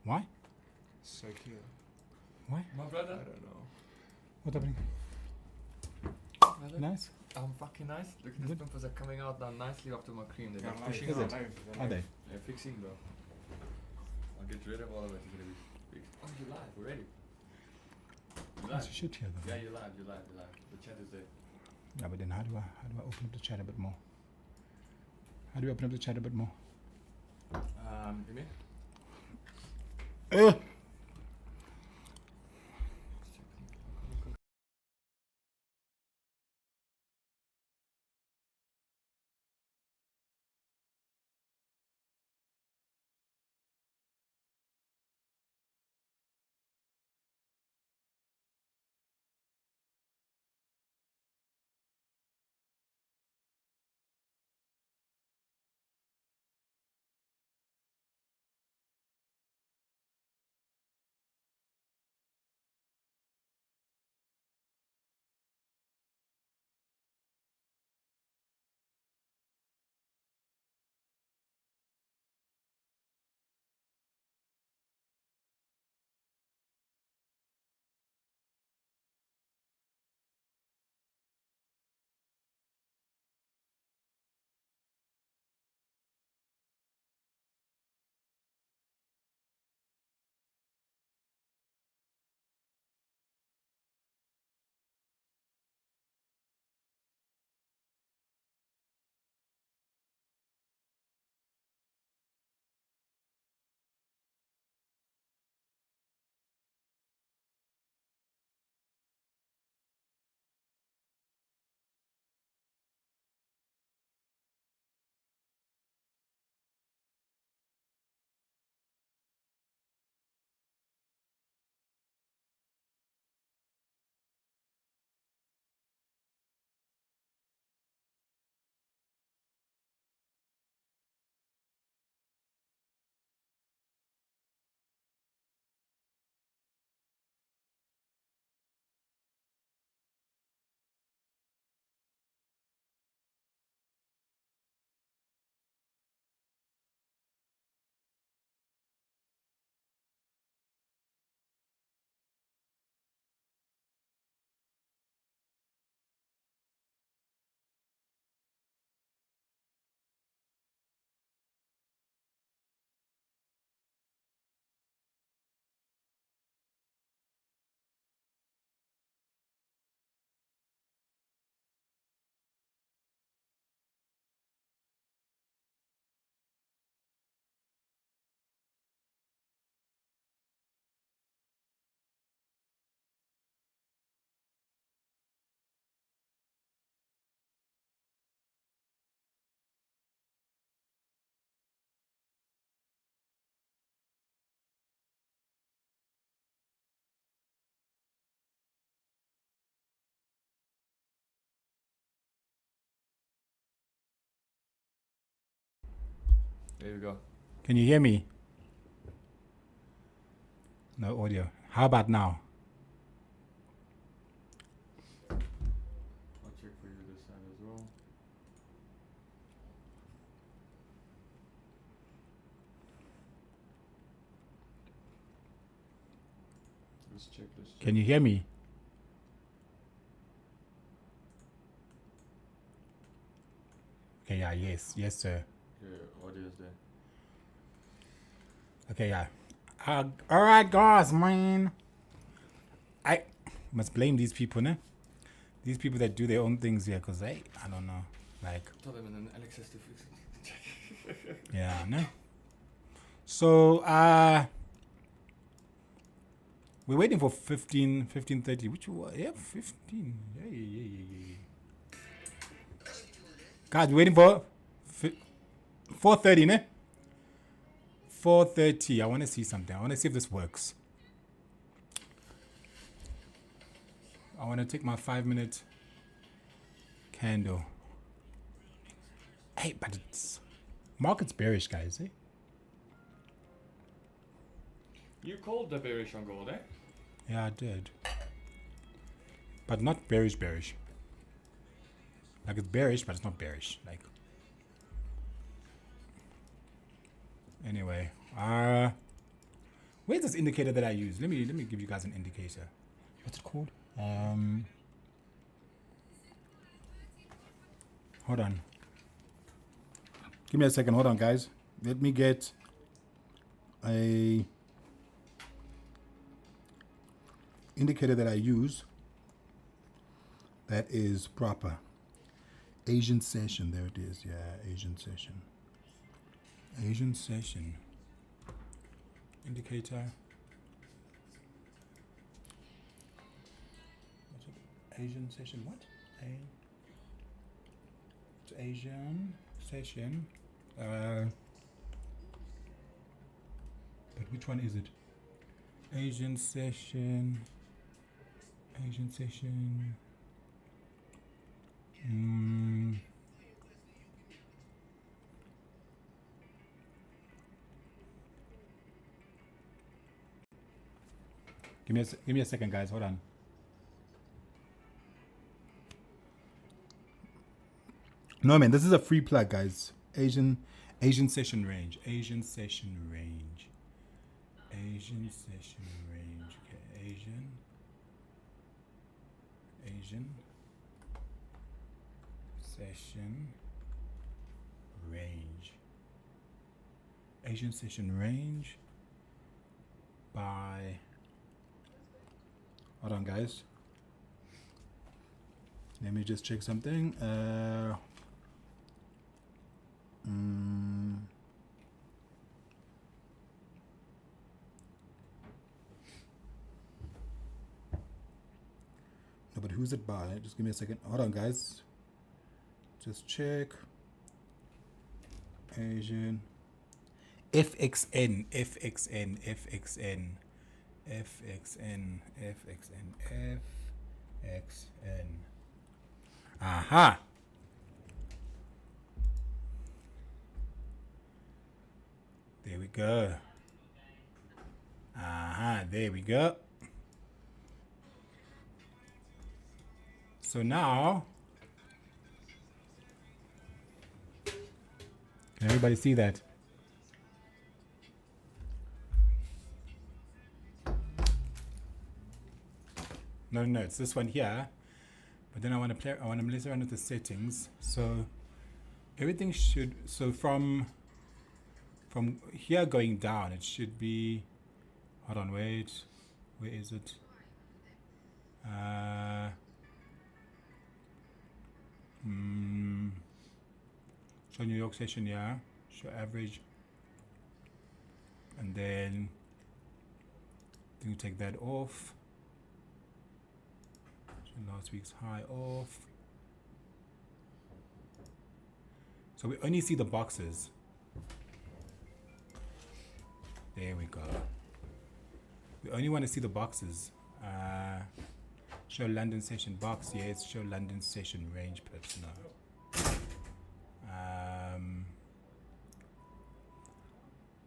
Why? So cute. Why? My brother. I don't know. What's happening? Brother. Nice. I'm fucking nice. Look at these Good. pimples are coming out now nicely after my cream. They're Yeah, not live, pushing Is out. it? Are they? They're fixing, bro. I'll get rid of all of it. It's gonna be fixed. Oh, you're live already. You're Can't live. see shit here though. Yeah, you're live. You're live. You're live. The chat is there. Yeah, but then how do I open up the chat a bit more? How do we open up the chat a bit more? You mean? There you go. Can you hear me? No audio. How about now? I'll check for you this side as well. Let's check this. Can you hear me? Okay, yeah, yes, sir. Yeah, audio is there. Okay, yeah. All right, guys, man. I must blame these people, ne? These people that do their own things here, cause I don't know, like. Tell them in an Alex has to fix it. Yeah, no. So, we're waiting for 15:30. Which one? Yeah, 15. Yeah. Guys, we're waiting for 4:30, ne? 4:30. I want to see something. I want to see if this works. I want to take my 5-minute candle. Hey, but it's market's bearish, guys. Eh? You called the bearish on gold, eh? Yeah, I did. But not bearish. Like it's bearish, but it's not bearish. Like. Anyway, Where's this indicator that I use? Let me give you guys an indicator. What's it called? Hold on. Give me a second. Hold on, guys. Let me get a indicator that I use that is proper. Asian session. There it is. Yeah, Asian session. Asian session. Indicator. What's it? Asian session. What? It's Asian session. But which one is it? Asian session. Asian session. Give me a second, guys. Hold on. No, man, this is a free plug, guys. Asian session range. Asian session range. Asian session range. Okay, Asian session range. Asian session range by. Hold on, guys. Let me just check something. No, but who's it by? Just give me a second. Hold on, guys. Just check. Asian. FXN. Aha. There we go. Aha, there we go. So now, can everybody see that? No, it's this one here. But then I want to mess around with the settings. So everything should, so from here going down, it should be, hold on, wait, where is it? Show New York session, yeah, show average, and then you take that off. Last week's high off. So we only see the boxes. There we go. We only want to see the boxes. Show London session box. Yes, show London session range pips. No.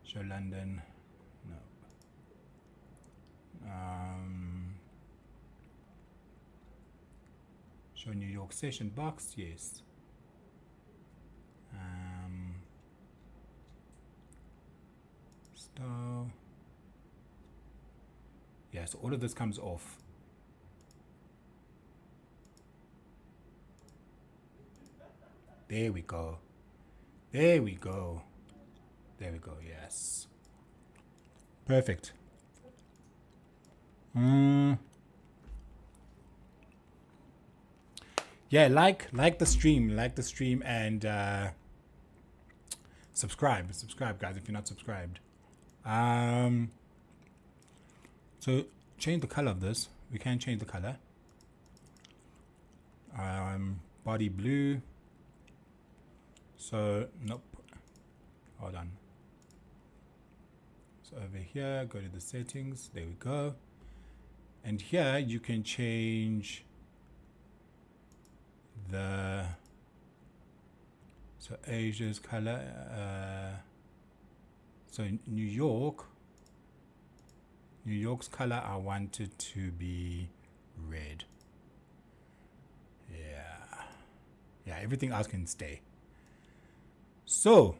Show London. No. Show New York session box, yes. So yeah, so all of this comes off. There we go. There we go. There we go, yes. Perfect. Yeah, like the stream, and subscribe, guys, if you're not subscribed. So change the color of this. We can change the color. Body blue. So nope. Hold on. So over here, go to the settings. There we go. And here you can change the so Asia's color. So New York's color I wanted to be red. Yeah, everything else can stay. So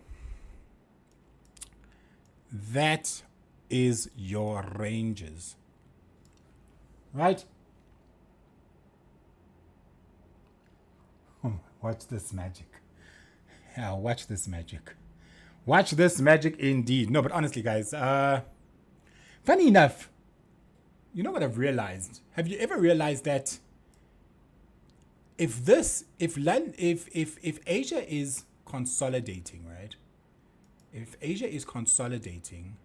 that is your ranges, right? Watch this magic. Yeah, watch this magic. Watch this magic indeed. No, but honestly, guys, funny enough, you know what I've realized? Have you ever realized that if Asia is consolidating, right? If Asia is consolidating,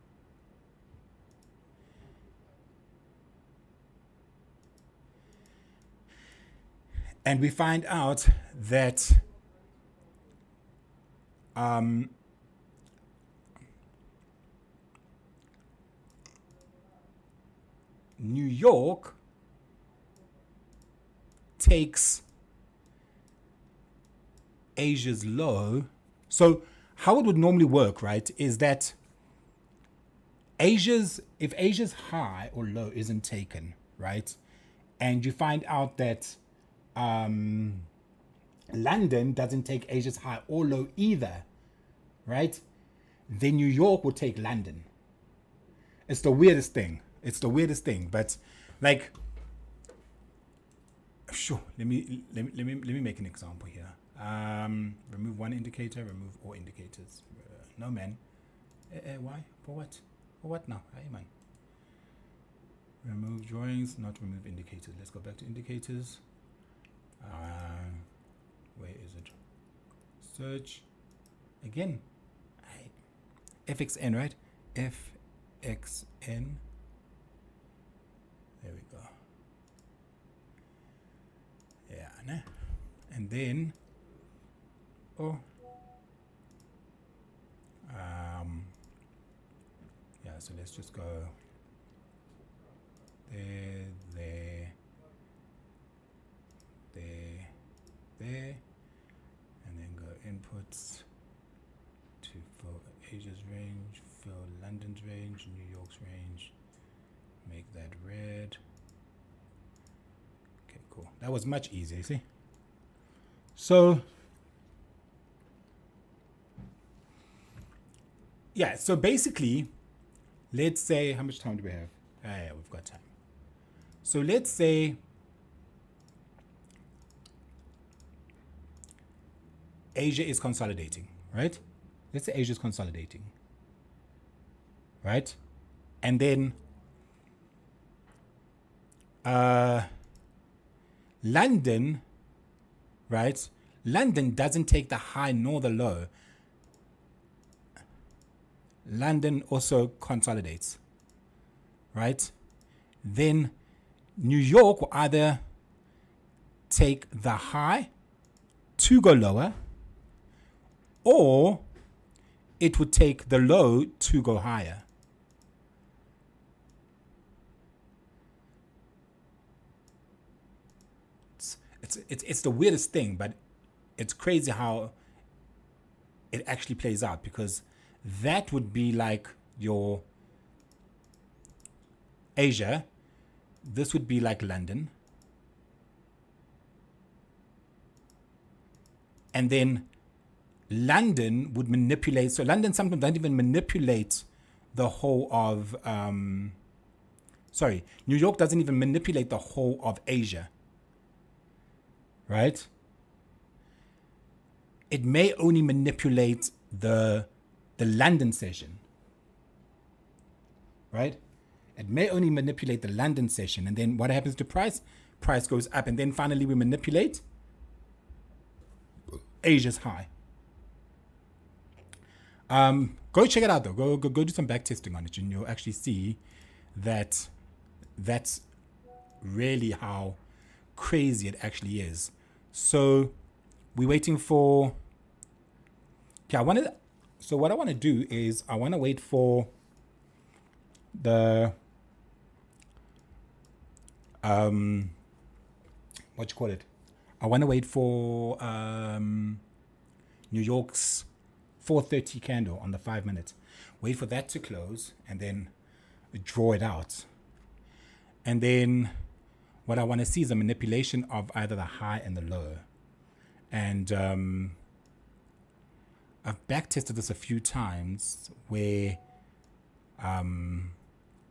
and we find out that New York takes Asia's low. So how it would normally work, right, is that if Asia's high or low isn't taken, right, and you find out that London doesn't take Asia's high or low either, right, then New York will take London. It's the weirdest thing. But like, sure, let me make an example here. Remove one indicator, remove all indicators. No, man. Why? For what? For what now? Hey, man. Remove drawings, not remove indicators. Let's go back to indicators. Where is it? Search. Again. FXN, right? FXN. There we go. Yeah, nah. And then, yeah, so let's just go there, and then go inputs to fill Asia's range, fill London's range, New York's range, make that red. Okay, cool. That was much easier, see? So, yeah, so basically, let's say, how much time do we have? Yeah, we've got time. So let's say Asia is consolidating, right? Let's say Asia is consolidating, right? And then London, right? London doesn't take the high nor the low. London also consolidates, right? Then New York will either take the high to go lower, or it would take the low to go higher. It's the weirdest thing, but it's crazy how it actually plays out, because that would be like your Asia. This would be like London. And then London would manipulate. So London sometimes doesn't even manipulate the whole of, New York doesn't even manipulate the whole of Asia. Right? It may only manipulate the London session. Right? It may only manipulate the London session. And then what happens to price? Price goes up. And then finally we manipulate Asia's high. Go check it out though. Go do some back testing on it, and you'll actually see that that's really how crazy it actually is. So we're waiting for. Okay, so what I want to do is I want to wait for the what you call it? I want to wait for New York's 4:30 candle on the 5 minutes. Wait for that to close and then draw it out. And then what I want to see is a manipulation of either the high and the low. And I've back tested this a few times where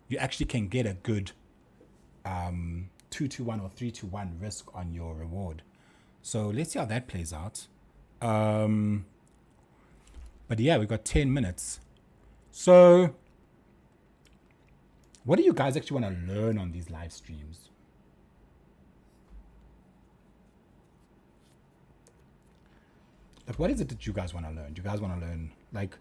you actually can get a good 2-1 or 3-1 risk on your reward. So let's see how that plays out. But yeah, we've got 10 minutes. So what do you guys actually want to learn on these live streams? Like, what is it that you guys want to learn? Do you guys want to learn, like,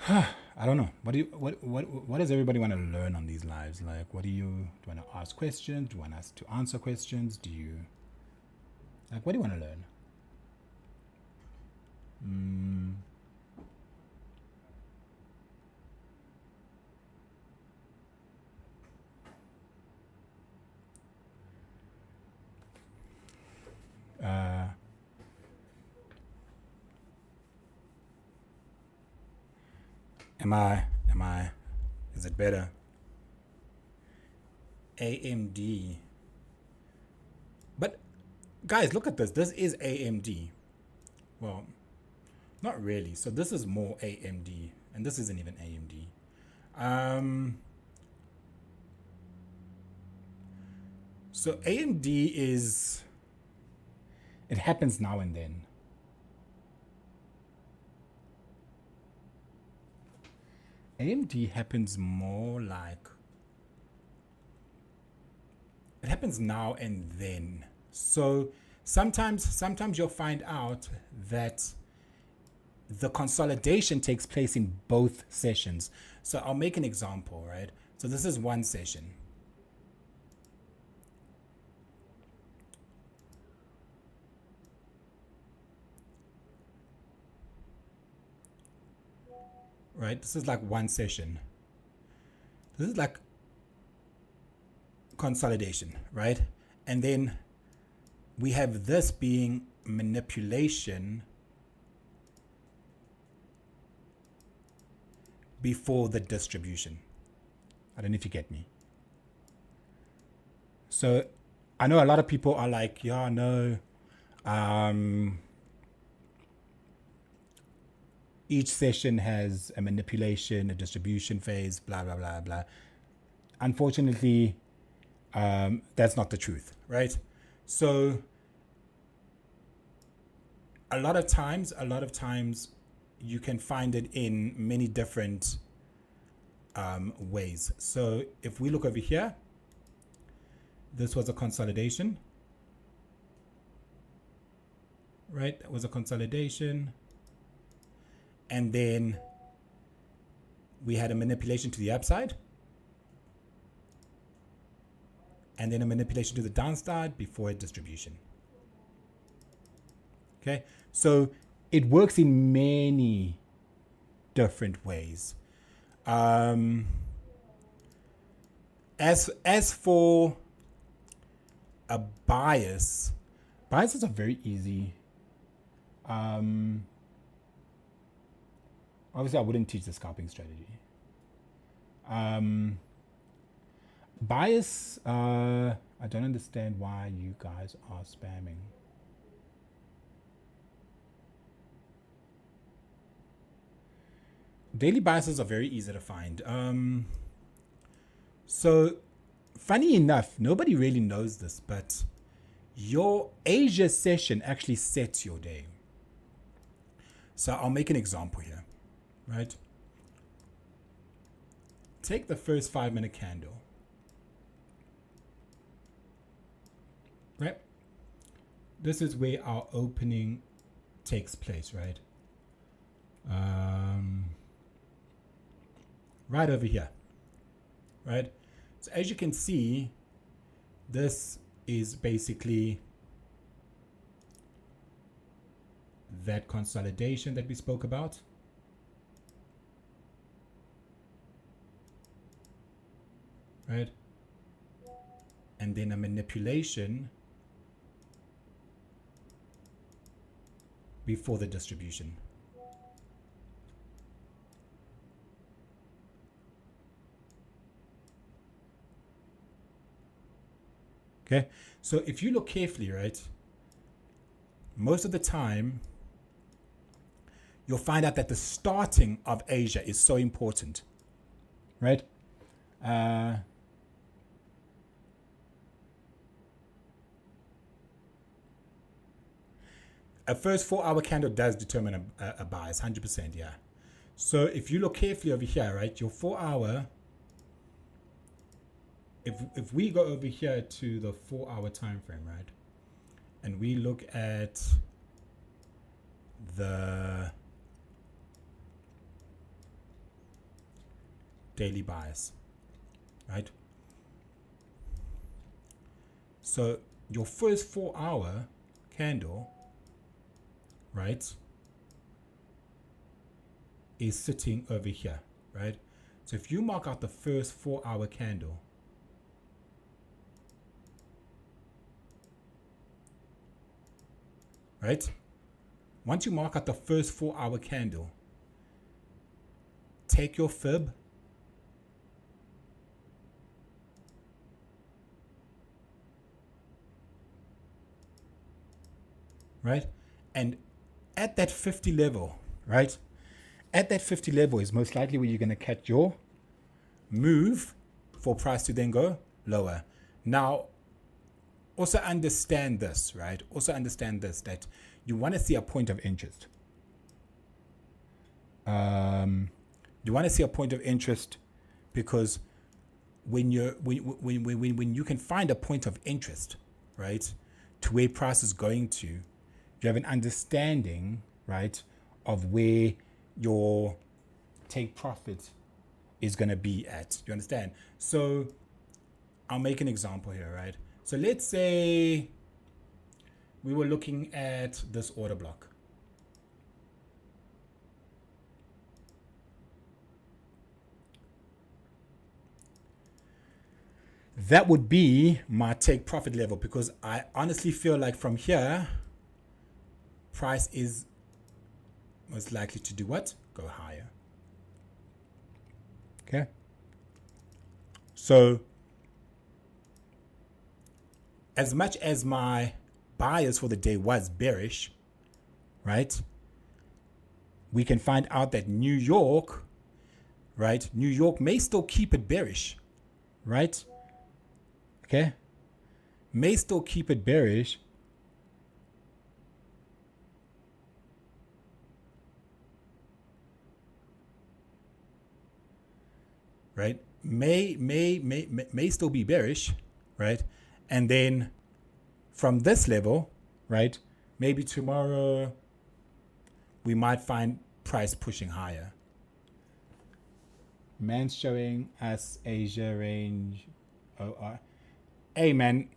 I don't know. What does everybody want to learn on these lives? Like, do you want to ask questions? Do you want us to answer questions? What do you want to learn? Is it better? AMD. But guys, look at this. This is AMD. Well, not really. So this is more AMD, and this isn't even AMD. So AMD is, it happens now and then. AMD happens more like, it happens now and then. So sometimes you'll find out that the consolidation takes place in both sessions. So I'll make an example, right? So this is one session. Right? This is like one session. This is like consolidation, right? And then we have this being manipulation before the distribution. I don't know if you get me. So I know a lot of people are like, yeah, no, each session has a manipulation, a distribution phase, blah, blah, blah, blah. Unfortunately, that's not the truth, right? So a lot of times you can find it in many different ways. So if we look over here, this was a consolidation, right? That was a consolidation. And then we had a manipulation to the upside. And then a manipulation to the downside before a distribution. Okay, so it works in many different ways. As for a bias, biases are very easy. Obviously, I wouldn't teach the scalping strategy. Bias, I don't understand why you guys are spamming. Daily biases are very easy to find. So, funny enough, nobody really knows this, but your Asia session actually sets your day. So I'll make an example here, right? Take the first 5-minute candle, right? This is where our opening takes place, right? Right over here, right? So as you can see, this is basically that consolidation that we spoke about. Right? And then a manipulation before the distribution. Okay, so if you look carefully, right, most of the time, you'll find out that the starting of Asia is so important, right? A first 4-hour candle does determine a bias, 100%, yeah. So if you look carefully over here, right, your 4-hour, if we go over here to the 4-hour time frame, right, and we look at the daily bias, right? So your first 4-hour candle, right, is sitting over here, right? So if you mark out the first 4-hour candle, right? Once you mark out the first 4-hour candle, take your fib, right? And at that 50 level, right? At that 50 level is most likely where you're going to catch your move for price to then go lower. Now, also understand this, right? Also understand this, that you want to see a point of interest. You want to see a point of interest because when you can find a point of interest, right, to where price is going to, you have an understanding, right, of where your take profit is going to be at. You understand? So I'll make an example here, right? So let's say we were looking at this order block. That would be my take profit level because I honestly feel like from here, price is most likely to do what? Go higher. Okay. So as much as my bias for the day was bearish, right? We can find out that New York, right? New York may still keep it bearish, right? Okay. May still keep it bearish. Right? May still be bearish, right? And then from this level, right? Maybe tomorrow we might find price pushing higher. Man's showing us Asia range OR. Hey man,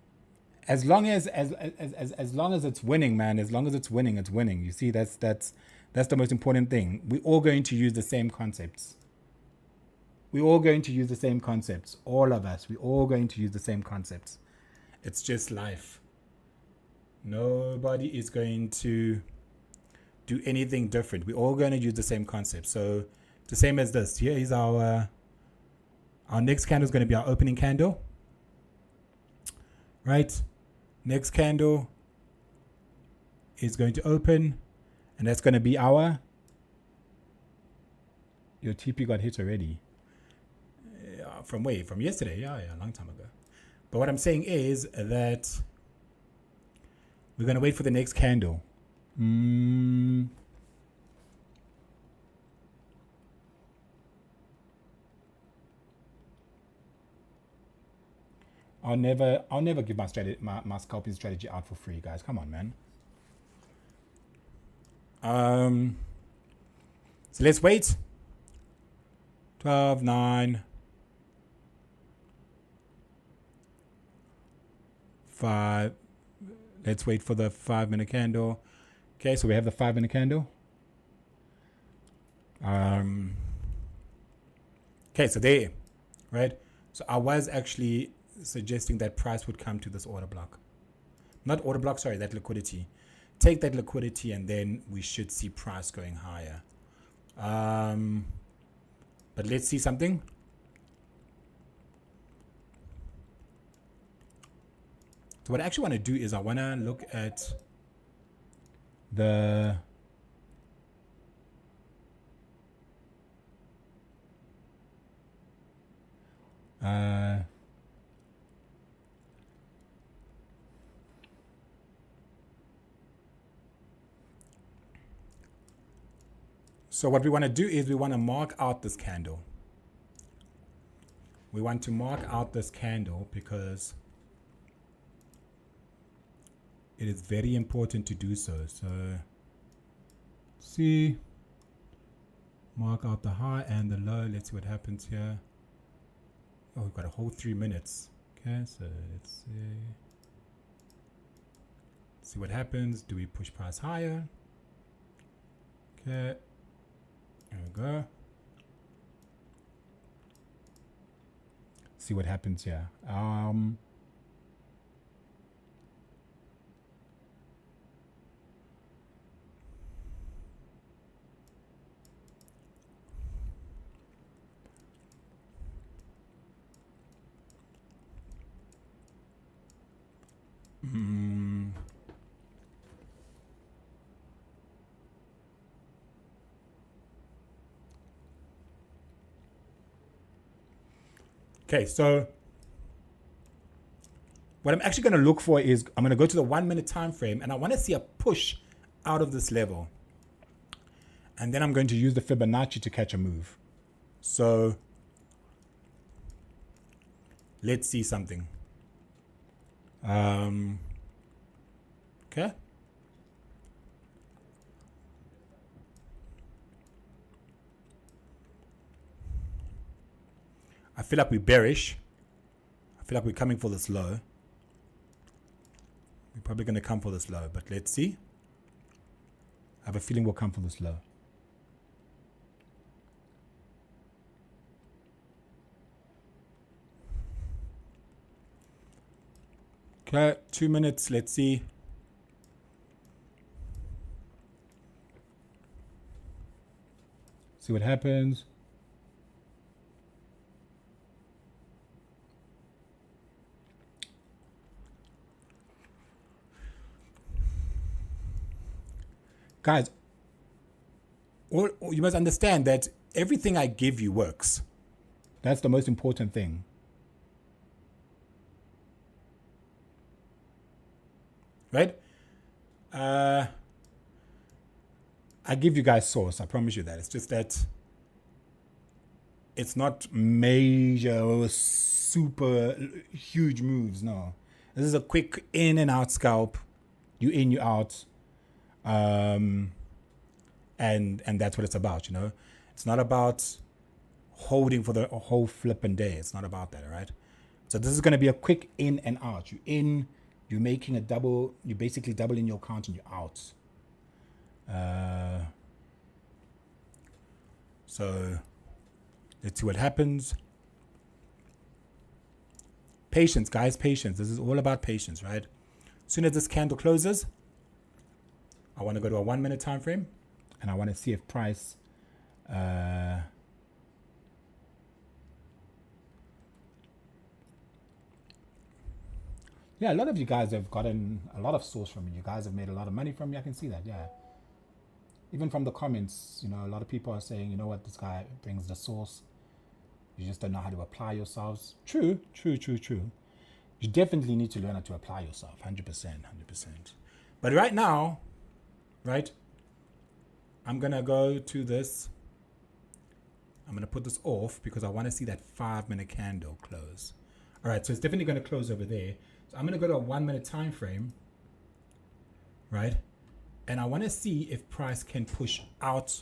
as long as it's winning, man, as long as it's winning, it's winning. You see, that's the most important thing. We're all going to use the same concepts. We're all going to use the same concepts. All of us, we're all going to use the same concepts. It's just life. Nobody is going to do anything different. We're all going to use the same concept. So the same as this. Here is our next candle is going to be our opening candle. Right? Next candle is going to open. And that's going to be our... Your TP got hit already. From where? From yesterday. Yeah, a long time ago. But what I'm saying is that we're going to wait for the next candle. I'll never give my scalping strategy out for free, guys. Come on, man. So let's wait. 12, 9, 5. Let's wait for the 5-minute candle. Okay, so we have the 5-minute candle. Okay, so there, right? So I was actually suggesting that price would come to this order block. Not order block, sorry, that liquidity. Take that liquidity and then we should see price going higher. But let's see something. So what I actually want to do is I want to look at the So what we want to do is we want to mark out this candle. We want to mark out this candle because it is very important to do so. So see, mark out the high and the low. Let's see what happens here. Oh, we've got a whole 3 minutes. Okay, so let's see what happens. Do we push price higher? Okay, there we go. See what happens here. Okay, so what I'm actually going to look for is I'm going to go to the 1 minute time frame and I want to see a push out of this level. And then I'm going to use the Fibonacci to catch a move. So let's see something. Okay. I feel like we're bearish. I feel like we're coming for this low. We're probably going to come for this low, but let's see. I have a feeling we'll come for this low. Okay, 2 minutes. Let's see. See what happens. Guys, you must understand that everything I give you works. That's the most important thing. Right? I give you guys source. I promise you that. It's just that it's not major or super huge moves. No. This is a quick in and out scalp. You in, you out. And that's what it's about, you know. It's not about holding for the whole flipping day. It's not about that, all right? So this is going to be a quick in and out. You in, you're making a double, you're basically doubling your count and you're out. So let's see what happens. Patience, guys, patience. This is all about patience, right? As soon as this candle closes, I want to go to a 1 minute time frame and I want to see if price yeah, a lot of you guys have gotten a lot of source from me. You guys have made a lot of money from me. I can see that, yeah. Even from the comments, you know, a lot of people are saying, you know what, this guy brings the source. You just don't know how to apply yourselves. True. You definitely need to learn how to apply yourself, 100%. But right now, right, I'm going to go to this. I'm going to put this off because I want to see that 5 minute candle close. All right, so it's definitely going to close over there. So I'm going to go to a 1 minute time frame, right? And I want to see if price can push out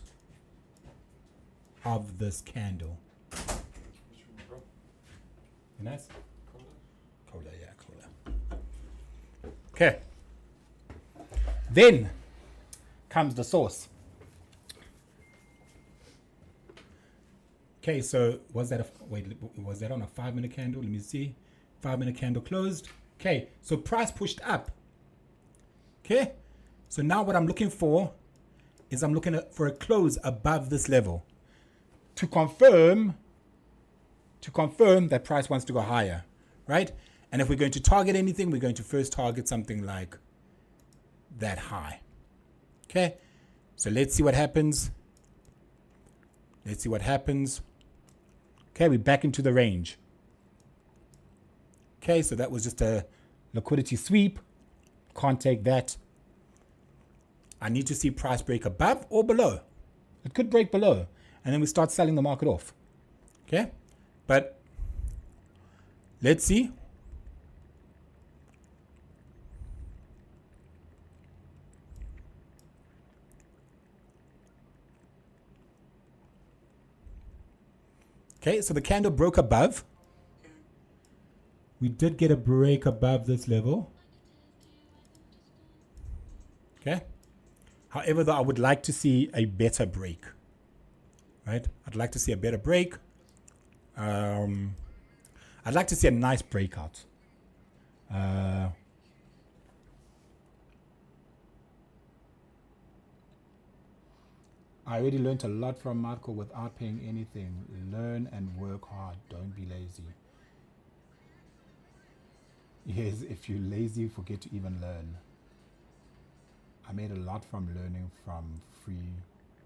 of this candle. Nice? Cola, yeah, cola. Okay. Then comes the source. Okay, so was that on a 5 minute candle? Let me see. 5 minute candle closed. Okay, so price pushed up. Okay, so now what I'm looking for is I'm looking for a close above this level to confirm that price wants to go higher, right? And if we're going to target anything, we're going to first target something like that high. Okay, so let's see what happens. Okay, we're back into the range. Okay, so that was just a liquidity sweep. Can't take that. I need to see price break above or below. It could break below, and then we start selling the market off. Okay, but let's see. Okay, so the candle broke above. We did get a break above this level. Okay. However, though, I would like to see a better break. Right? I'd like to see a better break. I'd like to see a nice breakout. I already learned a lot from Marco without paying anything. Learn and work hard. Don't be lazy. Yes, if you're lazy, forget to even learn. I made a lot from learning from free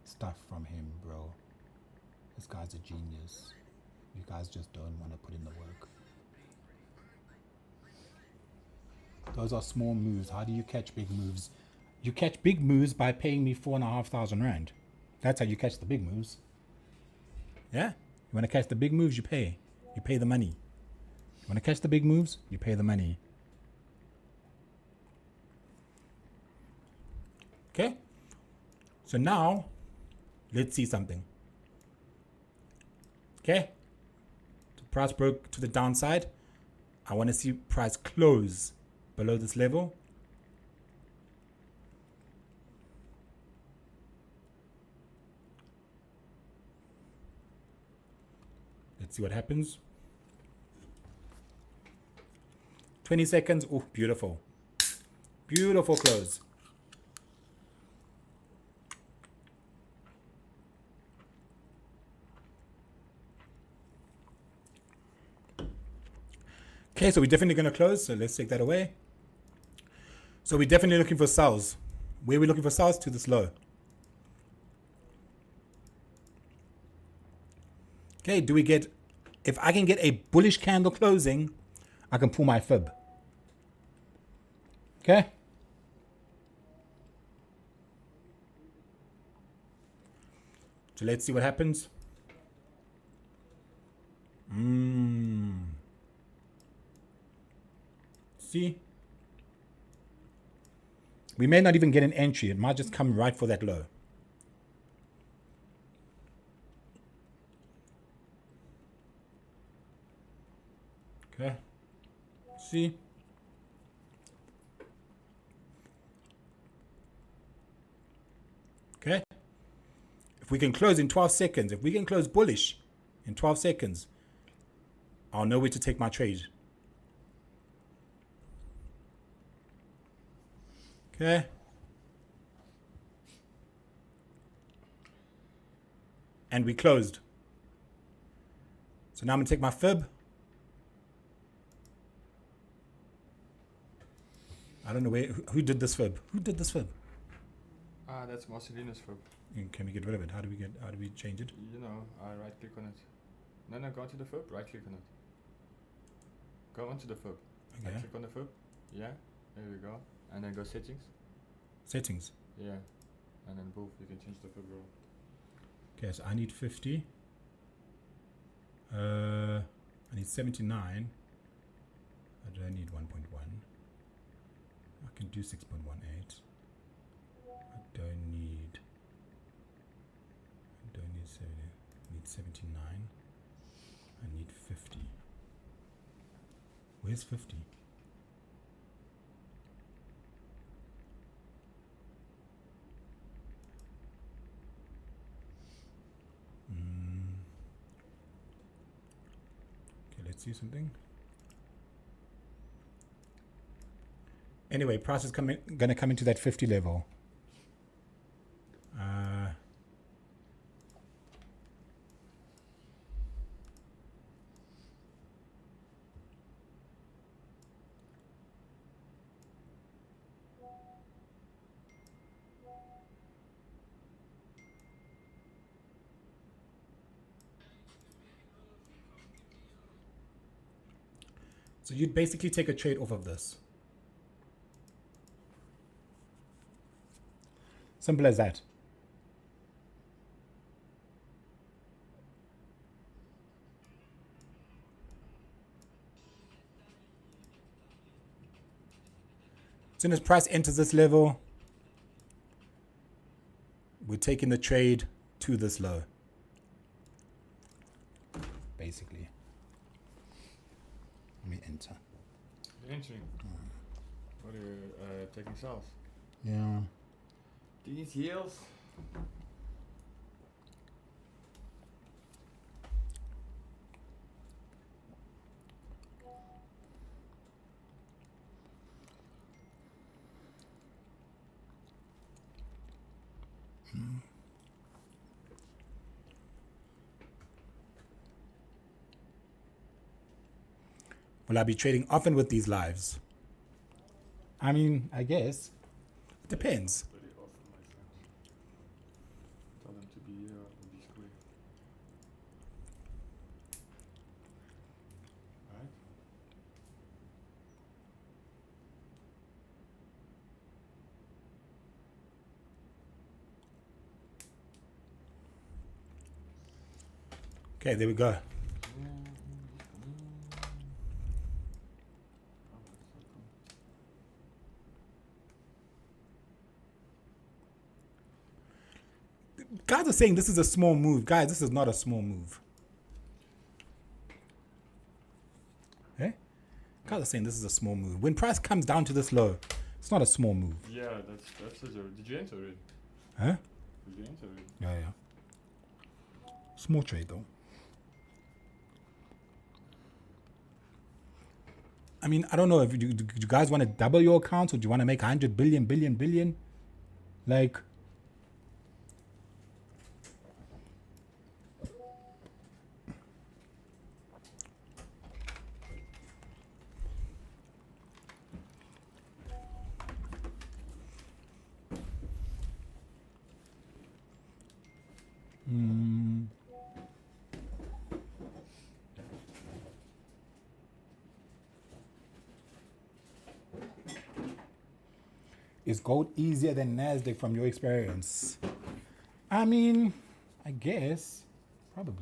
stuff from him, bro. This guy's a genius. You guys just don't want to put in the work. Those are small moves. How do you catch big moves? You catch big moves by paying me 4,500 rand. That's how you catch the big moves. Yeah? You want to catch the big moves, you pay. You pay the money. You want to catch the big moves, you pay the money. Okay? So now, let's see something. Okay? The price broke to the downside. I want to see price close below this level. Let's see what happens. 20 seconds. Oh, beautiful. Beautiful close. Okay, so we're definitely going to close. So let's take that away. So we're definitely looking for sells. Where are we looking for sells? To this low. Okay, do we get... If I can get a bullish candle closing, I can pull my fib. Okay? So let's see what happens. See? We may not even get an entry. It might just come right for that low. Okay. See? Okay. If we can close in 12 seconds, if we can close bullish in 12 seconds, I'll know where to take my trade. Okay. And we closed. So now I'm going to take my fib. I don't know who did this fib. Who did this fib? That's Marcelina's fib. Can we get rid of it? How do we change it? You know, right click on it. No, go to the fib, right click on it. Go onto the fib. Okay. Right click on the fib. Yeah, there we go. And then go settings. Settings. Yeah. And then boom, you can change the fib roll. Okay, so I need 50. I need 79. I don't need 1.1. I can do 6.18. I don't need 70. I need 79. I need 50. Where's 50? Okay, let's see something. Anyway, price is gonna come into that 50 level. So you'd basically take a trade off of this. Simple as that. As soon as price enters this level, we're taking the trade to this low. Basically. Let me enter. Entering. What are you taking south? Yeah. These heels. Will I be trading often with these lives? I mean, I guess. It depends. Very often, my friend. Tell them to be here and be square. Right? Okay, there we go. Guys are saying this is a small move. Guys, this is not a small move. Eh? Guys are saying this is a small move. When price comes down to this low, it's not a small move. Yeah, that's it. Did you enter it? Huh? Did you enter it? Yeah. Small trade though. I mean, I don't know if do you guys want to double your accounts or do you want to make 100 billion? Like, is gold easier than NASDAQ from your experience? I mean, I guess. Probably.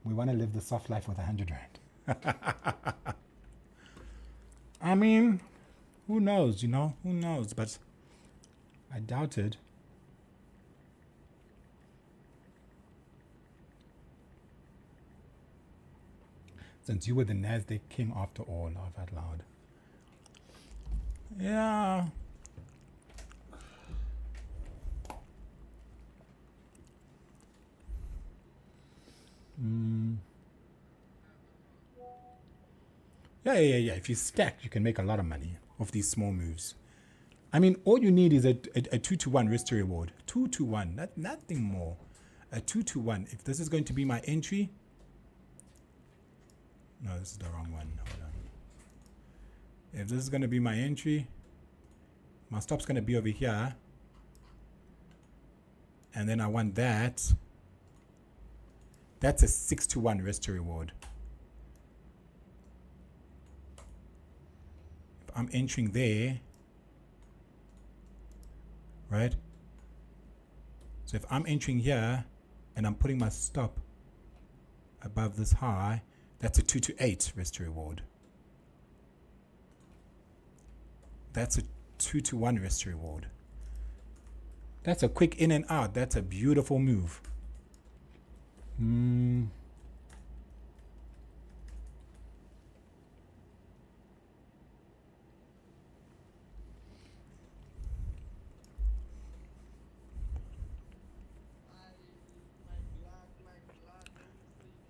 We want to live the soft life with 100 rand. I mean, who knows, you know? Who knows? But I doubt it. Since you were the NASDAQ king after all, laugh out loud. Yeah. Yeah. If you stack, you can make a lot of money off these small moves. I mean, all you need is a 2-to-1 risk to reward. 2-to-1, nothing more. A 2-to-1. If this is going to be my entry. No, this is the wrong one. Hold on. If this is going to be my entry, my stop's going to be over here. And then I want that. That's a 6-to-1 risk to reward. If I'm entering there, right? So if I'm entering here and I'm putting my stop above this high, that's a 2-to-8 risk to reward. That's a 2-to-1 risk to reward. That's a quick in and out. That's a beautiful move.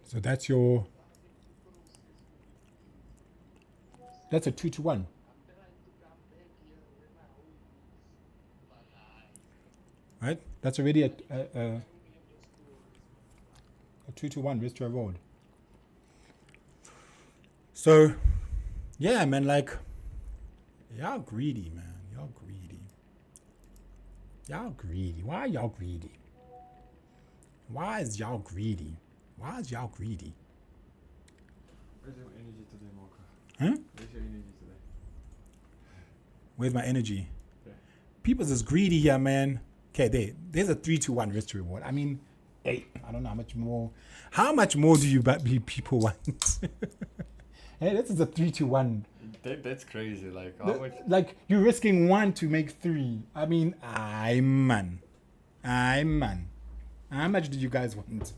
So that's your, that's a 2-to-1. Right? That's already a 2-to-1 risk to reward. So, yeah, man, like, y'all greedy, man. Y'all greedy. Y'all greedy. Why are y'all greedy? Why is y'all greedy? Why is y'all greedy? Where's your energy today, Mocha? Huh? Where's your energy today? Where's my energy? Yeah. People's is greedy here, man. Okay, there's a 3-2-1 risk to reward. I mean, hey, I don't know how much more. How much more do you people want? Hey, this is a 3-2-1. That's crazy. Like, how much? Like, you're risking 1 to make 3. I mean, aye, man. Aye, man. How much do you guys want?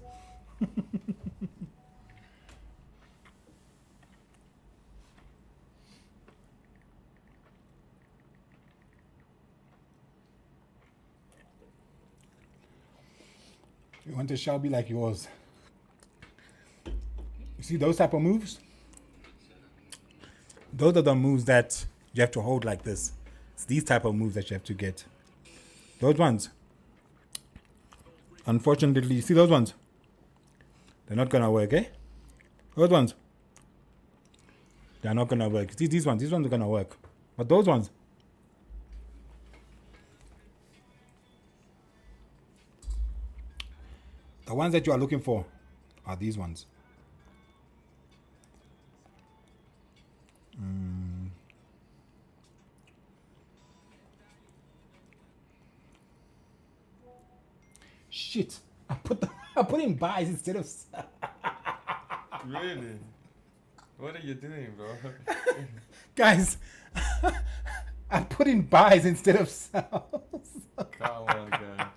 You want a shall be like yours. You see those type of moves? Those are the moves that you have to hold like this. It's these type of moves that you have to get. Those ones. Unfortunately, you see those ones? They're not gonna work, eh? Those ones. They're not gonna work. See these ones are gonna work. But those ones. The ones that you are looking for are these ones. Shit. I put in buys instead of Really? What are you doing, bro? guys. I put in buys instead of sells. Come on, guy.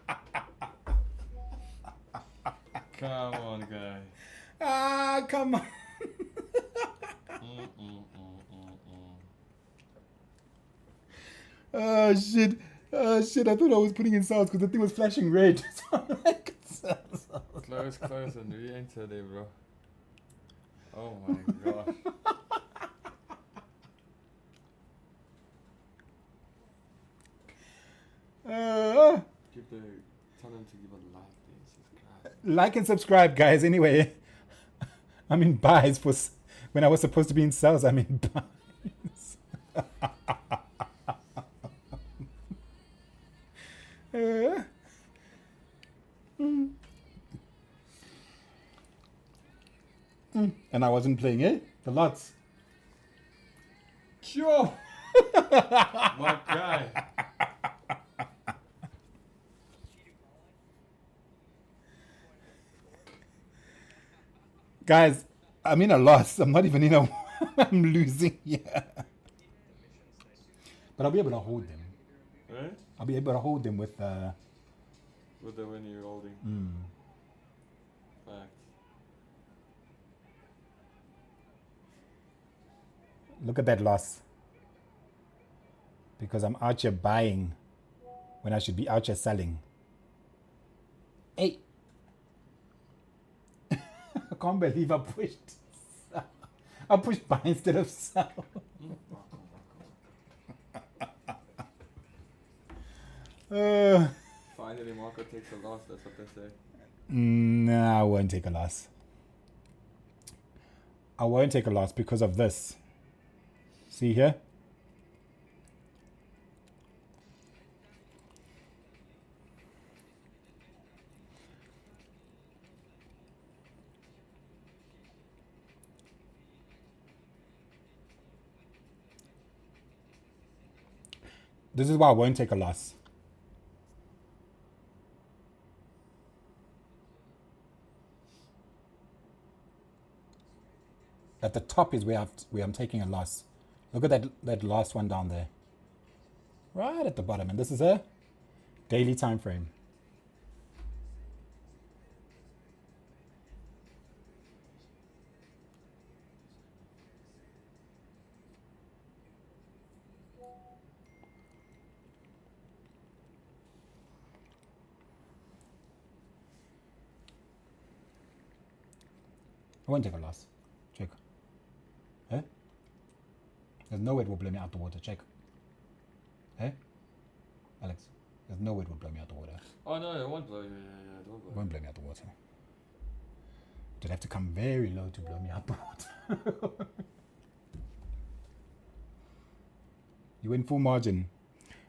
Come on, guy. Ah, come on. Oh shit. Oh shit. I thought I was putting in sales because the thing was flashing red. So I'm like, Close, and re-enter there, bro. Oh my gosh. Tell them to give a like and subscribe. Like and subscribe, guys. Anyway, I'm in buys for when I was supposed to be in sales. I'm in buys. And I wasn't playing, eh? The lots. Sure. My guy. Guys, I'm in a loss. I'm not even in a. I'm losing here. But I'll be able to hold them. Right? I'll be able to hold them with. With the when you're holding. Facts. Look at that loss. Because I'm out here buying when I should be out here selling. Hey. I can't believe I pushed buy instead of sell. Finally, Marco takes a loss. That's what they say. Nah, I won't take a loss. I won't take a loss because of this. See here? This is why I won't take a loss. At the top is where I'm taking a loss. Look at that last one down there. Right at the bottom. And this is a daily time frame. I won't take a loss. Check. Eh? There's no way it will blow me out the water. Check. Eh? Alex, there's no way it will blow me out the water. Oh no, it won't blow you. Yeah, it won't blow. It won't blow me out the water. It'd have to come very low to blow me out the water. You win full margin.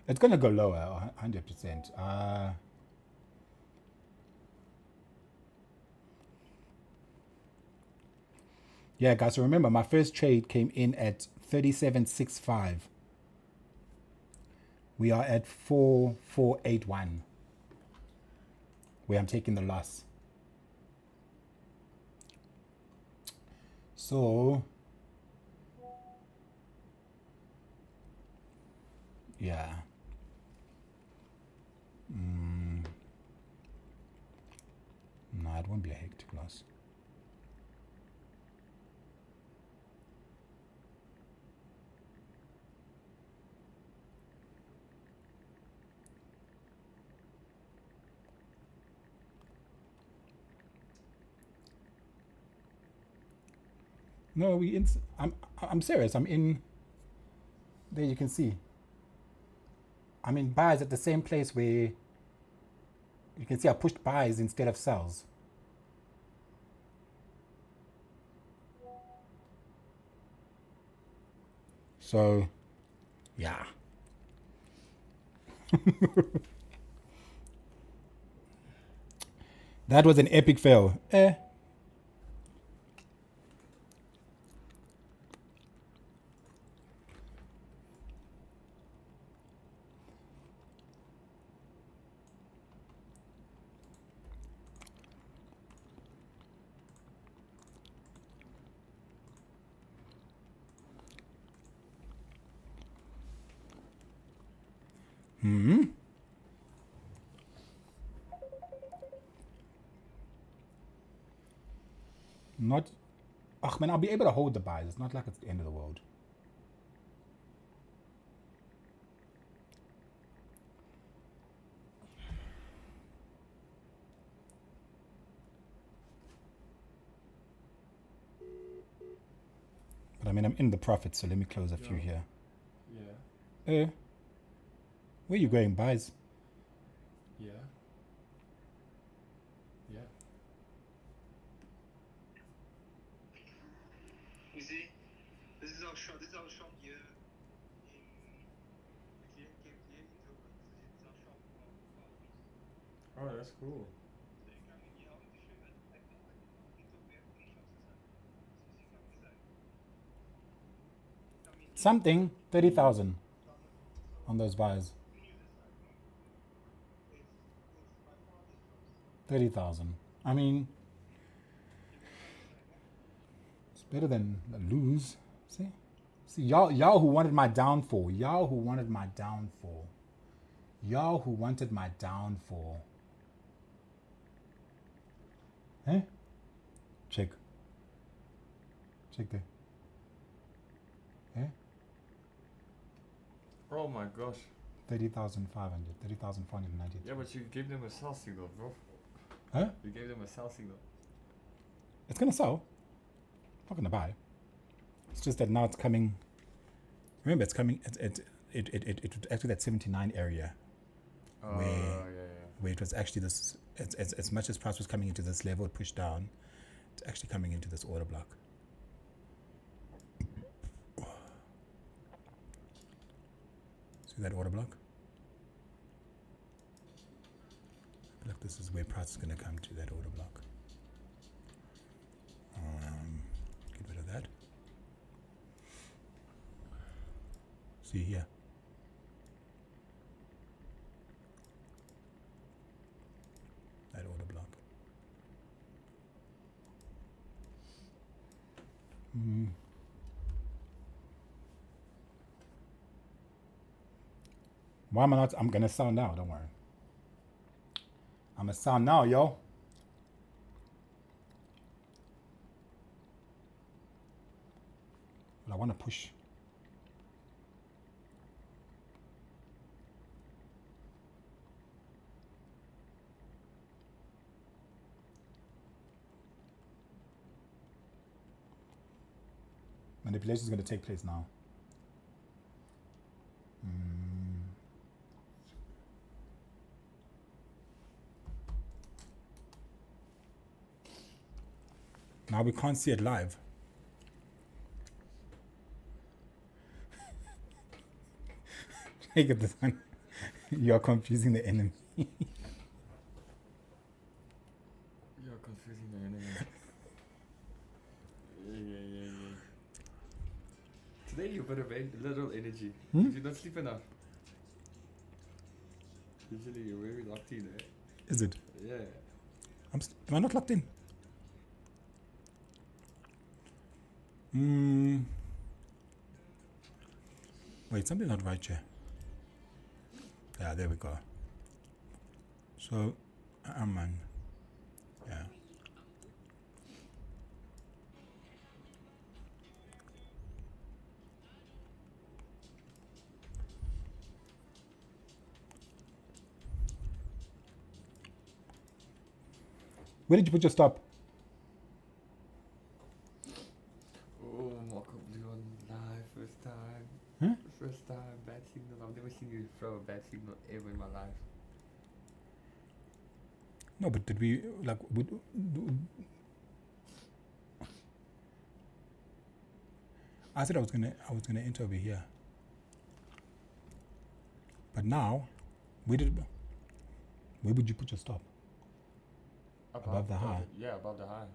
It's going to go lower, 100%. Yeah, guys, so remember, my first trade came in at 37.65. We are at 4481, where I'm taking the loss. So, yeah. No, it won't be a hectic loss. No, I'm serious. I'm in. There you can see. I'm in buys at the same place where you can see I pushed buys instead of sells. So, yeah. That was an epic fail. Not. Oh, man, I'll be able to hold the buys. It's not like it's the end of the world. But I mean, I'm in the profit, so let me close a few here. Yeah. Where you going, buys? Yeah. Yeah. You see, this is our shop. This is our shop here. The client came here in October. This is our shop. Oh, that's cool. So you come in here. I want to show you. I thought we have 3 shops inside. So you come inside. Come in here. Something 30,000 on those buys. It's by far the shops. 30,000. I mean, it's better than lose. See, y'all who wanted my downfall. Y'all who wanted my downfall. Y'all who wanted my downfall. Eh? Check there. Eh? Oh my gosh. 30,500. 30,490. Yeah, but you gave them a sell signal, bro. Huh? You gave them a sell signal. It's gonna sell. Not gonna buy. It's just that now it's coming. Remember, it's coming. It actually that 79 area. Where it was actually this. As much as price was coming into this level, it pushed down. It's actually coming into this order block. See that order block? I feel like this is where price is going to come to, that order block. Get rid of that. See here. That order block. Why am I not? I'm going to sell now, don't worry. I'm going to sell now, yo. But I want to push. Manipulation is going to take place now. Now we can't see it live. Look at this one. You are confusing the enemy. You're confusing the enemy. Yeah. Today you put a very little energy. Did you not sleep enough? Usually you're very locked in, eh? Is it? Yeah. Am I not locked in? Wait, something's not right here. Yeah, there we go. So, man. Yeah. Where did you put your stop? Oh, Marco Blue on live, first time. Huh? First time, bad signal. I've never seen you throw a bad signal ever in my life. No, but did we I said I was gonna enter over here. But now, where would you put your stop? Above the high? Yeah, above the high.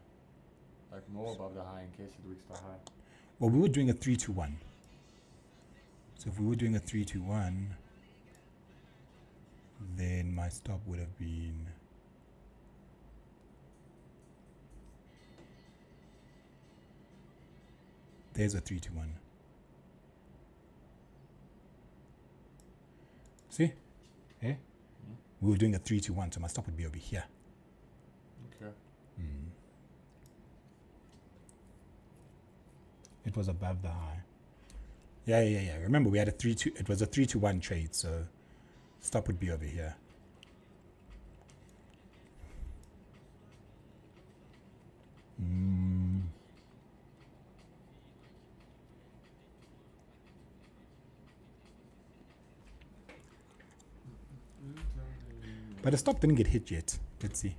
Like more above the high in case it reaches the high. Well, we were doing a 3-2-1. So if we were doing a 3-2-1, then my stop would have been there's a 3-2-1. See? Eh? We were doing a 3-2-1, so my stop would be over here. Okay. It was above the high. Yeah. Remember, we had a 3-2. It was a 3-2-1 trade, so stop would be over here. But the stop didn't get hit yet. Let's see.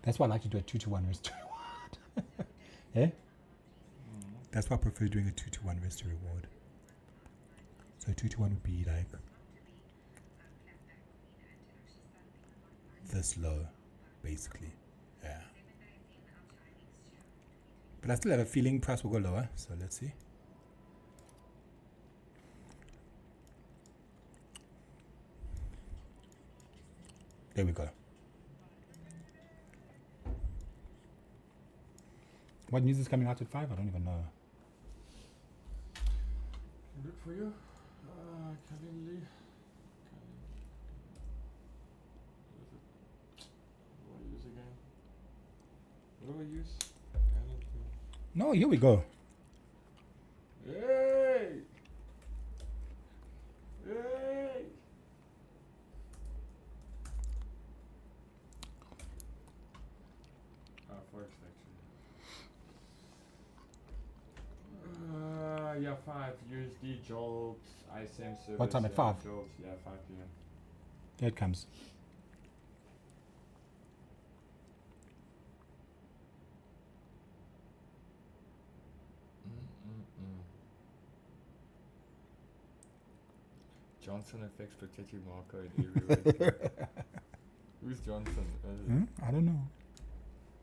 That's why I like to do a 2-to-1 risk to reward. Yeah? That's why I prefer doing a 2-to-1 risk to reward. So 2-to-1 would be like this low, basically. Yeah. But I still have a feeling price will go lower, so let's see. There we go. What news is coming out at 5? I don't even know. Look for you. Calendly. What do I use again? What do I use? No, here we go. Hey! Hey! Forex actually. Yeah, 5 USD jolts, ISM service. What time at 5? Jolts, yeah, 5 p.m. Here it comes. Johnson affects protective marker in area. Who's Johnson? I don't know.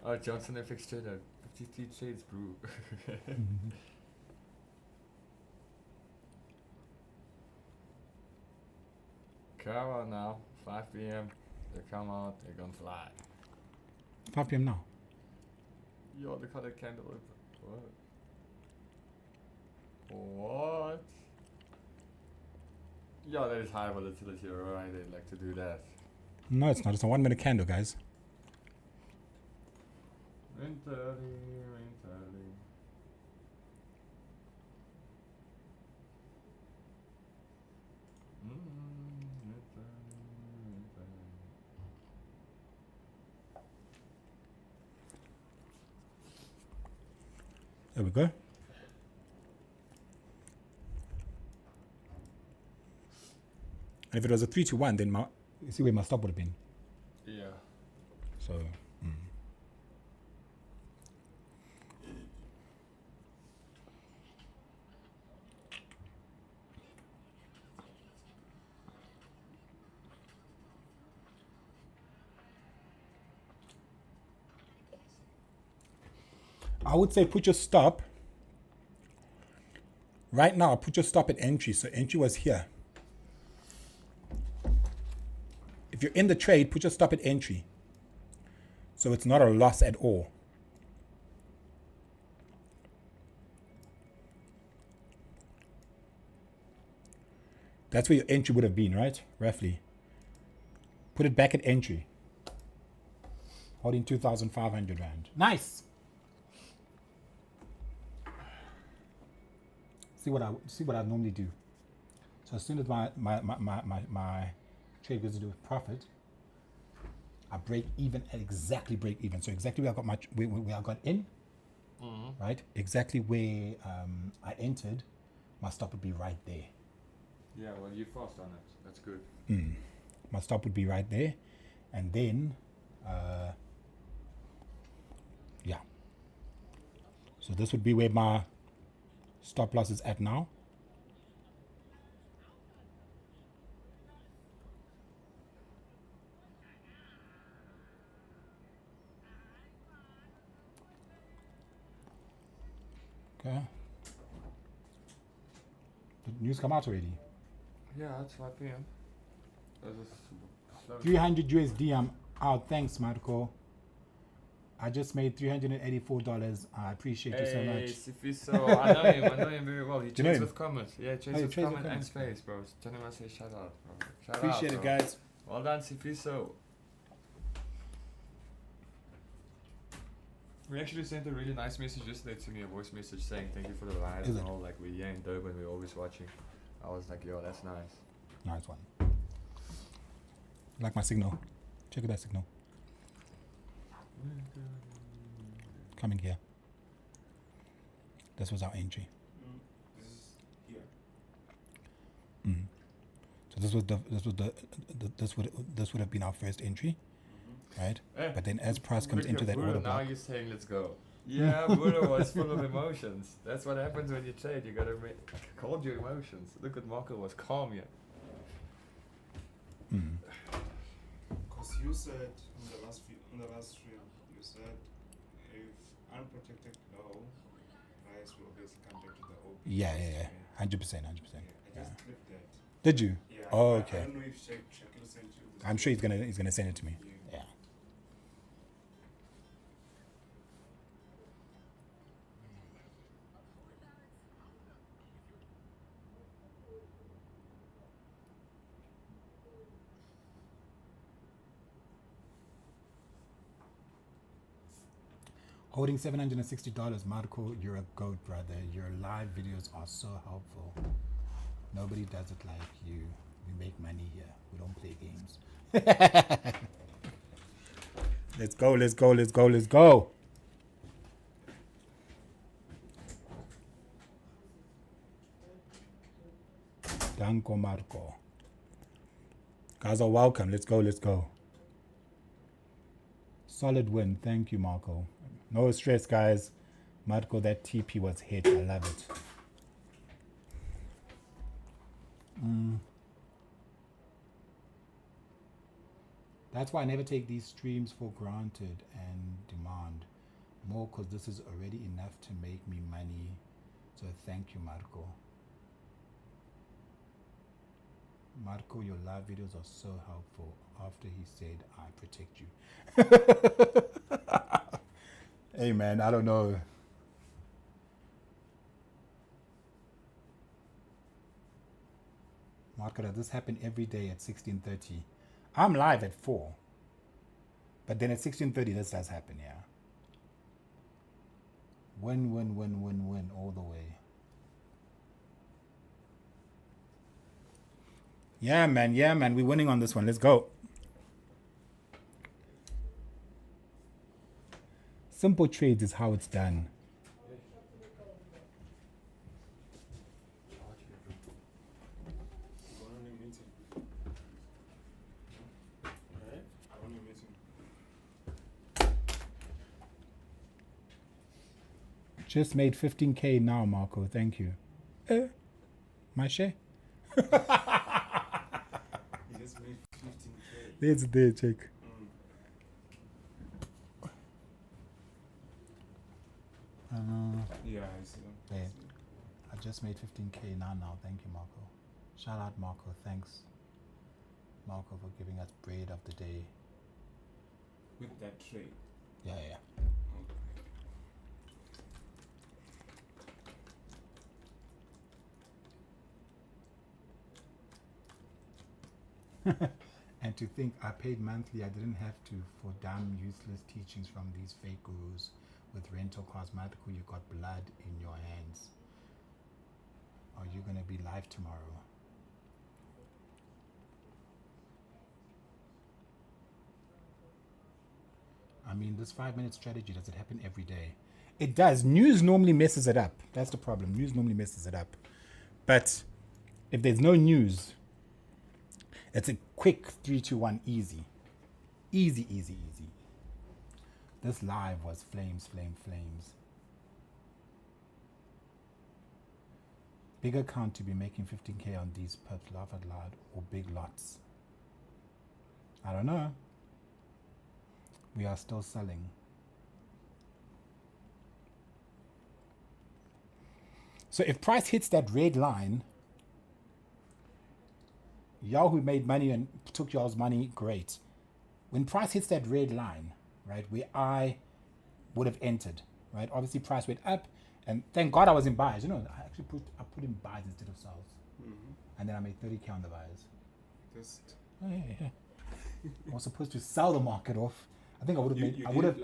Oh, Johnson affects trader. 53 trades, bro. Come on now, 5 p.m. They come out, they're gonna fly. 5 p.m. now. Yo, look how that candle opened. What? Yo, that is high volatility, alright? They like to do that. No, it's not. It's a 1 minute candle, guys. Mentally. There we go. And if it was a 3-2-1, then you see where my stop would have been. Yeah. So. I would say put your stop. Right now, put your stop at entry. So entry was here. If you're in the trade, put your stop at entry. So it's not a loss at all. That's where your entry would have been, right? Roughly. Put it back at entry. Holding 2,500 Rand. Nice. See what I normally do. So as soon as my trade goes into profit, I break even at exactly break even. So exactly where I got where I got in, right? Exactly where I entered, my stop would be right there. Yeah, well, you fast on it. That's good. My stop would be right there, and then, yeah. So this would be where my stop loss is at now. Okay. Did news come out already? Yeah, it's 5 p.m. 300 USD. I'm out. Thanks, Marco. I just made $384. I appreciate you so much. Sifiso, I know him very well. He Do you know trades him? with Comit. Yeah, he trades he with trades with Comit and Comit. Space, bro. Tell him I say shout out, bro. Shout Appreciate out, it, bro. guys. Well done, Sifiso. We actually sent a really nice message yesterday to me, a voice message saying thank you for the live Is and it? all. Like, we're here in Durban, we're always watching. I was like, yo, that's nice. Nice one. Like my signal. Check that signal. Coming here. This was our entry. This is here. So this would have been our first entry, right? But then as price comes into that order Now block, you're saying let's go. Yeah, Buddha was full of emotions. That's what happens when you trade. You gotta hold your emotions. Look at Marco was calm here. Because you said on the last stream, you said if unprotected low, price will obviously come back to the open. yeah, 100%. I just clicked that. Did you? Yeah. Oh, I okay. don't know if Shakil sent you. This I'm sure he's gonna send it to me. Yeah. Yeah. Holding $760, Marco, you're a goat, brother. Your live videos are so helpful. Nobody does it like you. We make money here. We don't play games. Let's go, let's go, let's go, let's go. Danko Marco. Guys are welcome. Let's go, let's go. Solid win. Thank you, Marco. No stress, guys. Marco, that TP was hit. I love it. That's why I never take these streams for granted and demand more, because this is already enough to make me money. So thank you, Marco. Marco, your live videos are so helpful. After he said, I protect you. Hey, man, I don't know. Marco, does this happen every day at 16:30? I'm live at 4. But then at 16:30, this does happen, yeah. Win, win, win, win, win, all the way. Yeah, man, we're winning on this one. Let's go. Simple trades is how it's done. Going on a meeting. Right? On a meeting. just made 15K now, Marco. Thank you. My share? You just made 15K. It's there, check. Yeah, I see. There. I just made 15K now. Thank you, Marco. Shout out, Marco. Thanks, Marco, for giving us bread of the day. With that trade. Yeah. And to think I paid monthly, I didn't have to for damn useless teachings from these fake gurus with rental cosmetical. You got blood in your hands. Are you gonna be live tomorrow? I mean, this 5-minute strategy, does it happen every day? It does. News normally messes it up. That's the problem. News normally messes it up. But if there's no news, it's a quick 3, 2, 1, easy. Easy. This live was flames. Big account to be making 15K on these perps, laugh out loud, or big lots. I don't know. We are still selling. So if price hits that red line, y'all who made money and took y'all's money, great. When price hits that red line, right, where I would have entered, right? Obviously price went up, and thank God I was in buys. You know, I put in buys instead of sells. And then I made 30K on the buys. Just Yeah. I was supposed to sell the market off. I think I would have made. I would have.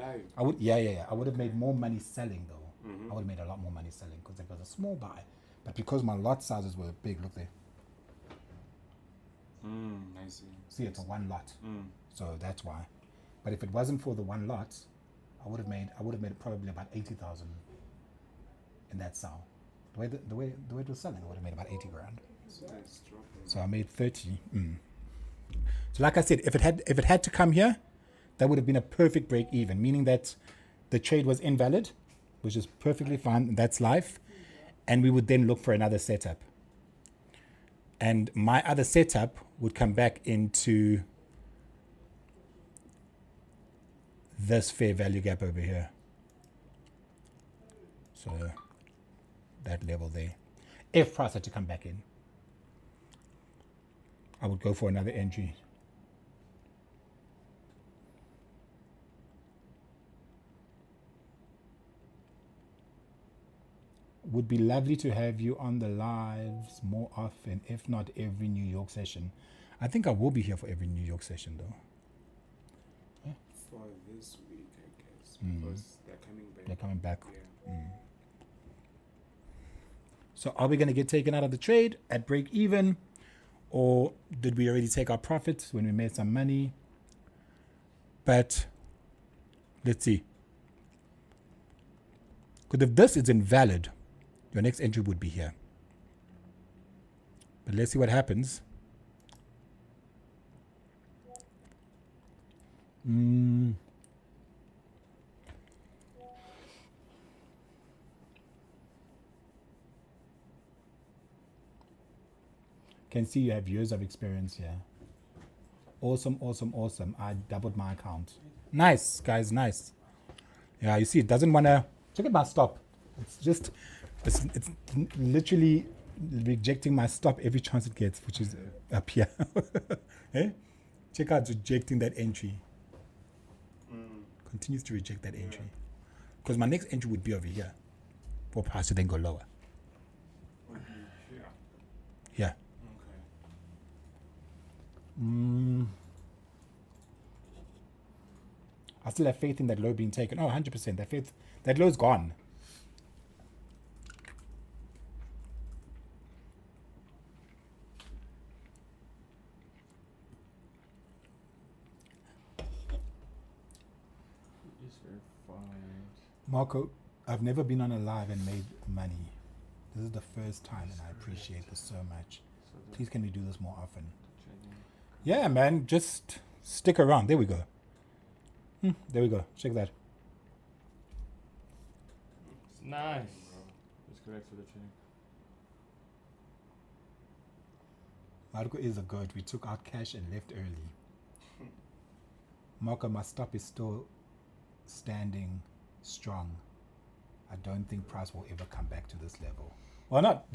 Yeah. I would have made more money selling though. I would have made a lot more money selling because it was a small buy, but because my lot sizes were big. Look there. I see. See, it's a one lot, so that's why. But if it wasn't for the one lot, I would have made probably about 80,000 in that sell. The way it was selling, I would have made about 80 grand. So I made 30. So like I said, if it had to come here, that would have been a perfect break even, meaning that the trade was invalid, which is perfectly fine. That's life. And we would then look for another setup. And my other setup would come back into this fair value gap over here. So that level there. If price had to come back in, I would go for another entry. Would be lovely to have you on the lives more often, if not every New York session. I think I will be here for every New York session though. Yeah. For this week, I guess, because they're coming back. They're coming back. Yeah. So are we going to get taken out of the trade at break even? Or did we already take our profits when we made some money? But let's see. Because if this is invalid, your next entry would be here. But let's see what happens. Can see you have years of experience here. Awesome. I doubled my account. Nice, guys, nice. Yeah, you see, it doesn't want to... Check out my stop. It's literally rejecting my stop every chance it gets, which is up here. Eh? Check out rejecting that entry. Continues to reject that entry. Because my next entry would be over here. For price to then go lower. Yeah. I still have faith in that low being taken. Oh, 100%. That low's gone. Marco, I've never been on a live and made money. This is the first time and I appreciate this so much. Please can we do this more often? Yeah, man, just stick around. There we go. There we go. Check that. Nice. That's correct for the check. Marco is a goat. We took out cash and left early. Marco, my stop is still standing strong. I don't think price will ever come back to this level. Well, not.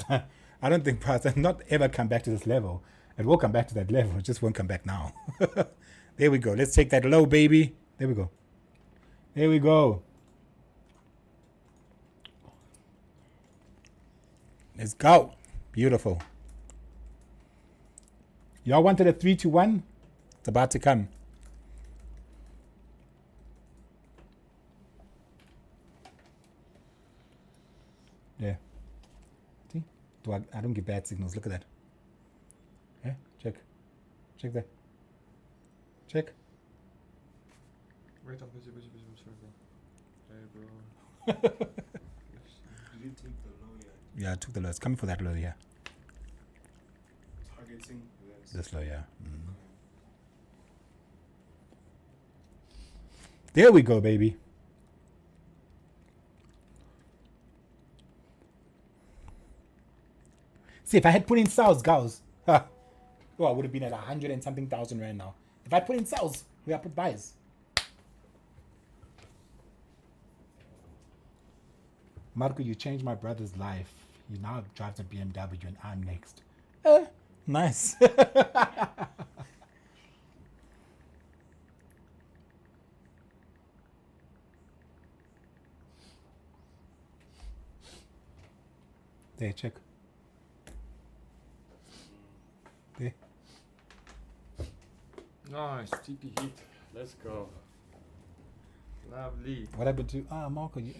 I don't think price will not ever come back to this level. It will come back to that level. It just won't come back now. There we go. Let's take that low, baby. There we go. There we go. Let's go. Beautiful. Y'all wanted a 3-1? It's about to come. Yeah. See? I don't get bad signals. Look at that. Yeah? Check. Check that. Check. Wait, I'm busy. Sorry, bro. Hey, bro. Did you take the low yet? Yeah, I took the low. It's coming for that low, yeah. Targeting This low, yeah. There we go, baby. See, if I had put in sales, guys, I would have been at 100 and something thousand right now. If I put in sales, where I put buys. Marco, you changed my brother's life. He now drives a BMW and I'm next. Nice. There, check. There. Nice. TP hit. Let's go. Lovely. What happened to Marco? You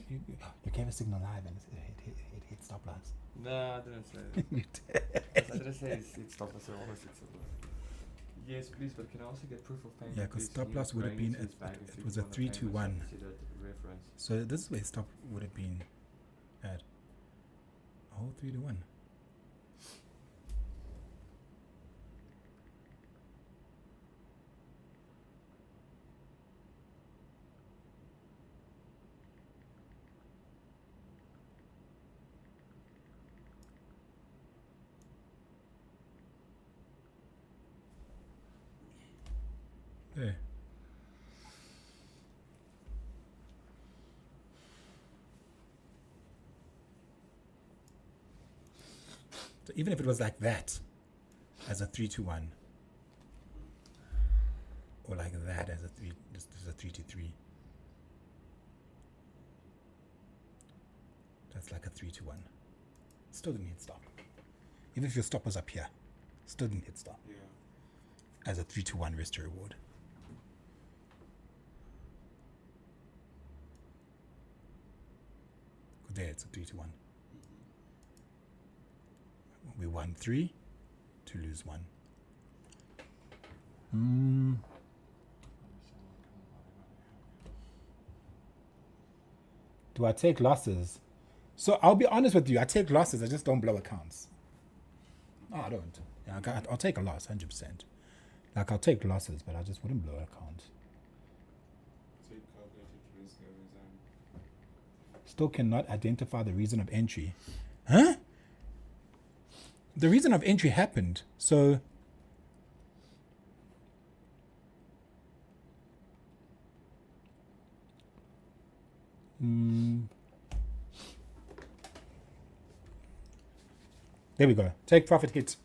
gave a signal live and it hit stop lines. No, I didn't say it. You did. I didn't say it's stop loss. I always it's stop loss. Yes, please, but can I also get proof of payment? Yeah, because stop loss would have been it was a 3-1. So this is where stop would have been at. A whole 3-1. There. So even if it was like that, as a 3-1, or like that as a 3-3, that's like a 3-1. Still didn't hit stop. Even if your stop was up here, still didn't hit stop. Yeah. As a 3-1 risk to reward. There, it's a 3-1. We won 3 to lose 1. Do I take losses? So I'll be honest with you. I take losses. I just don't blow accounts. No, I don't. Yeah, I'll take a loss, 100%. Like, I'll take losses, but I just wouldn't blow accounts. Take calculated risk every time. Still cannot identify the reason of entry. Huh? The reason of entry happened. So there we go. Take profit hit.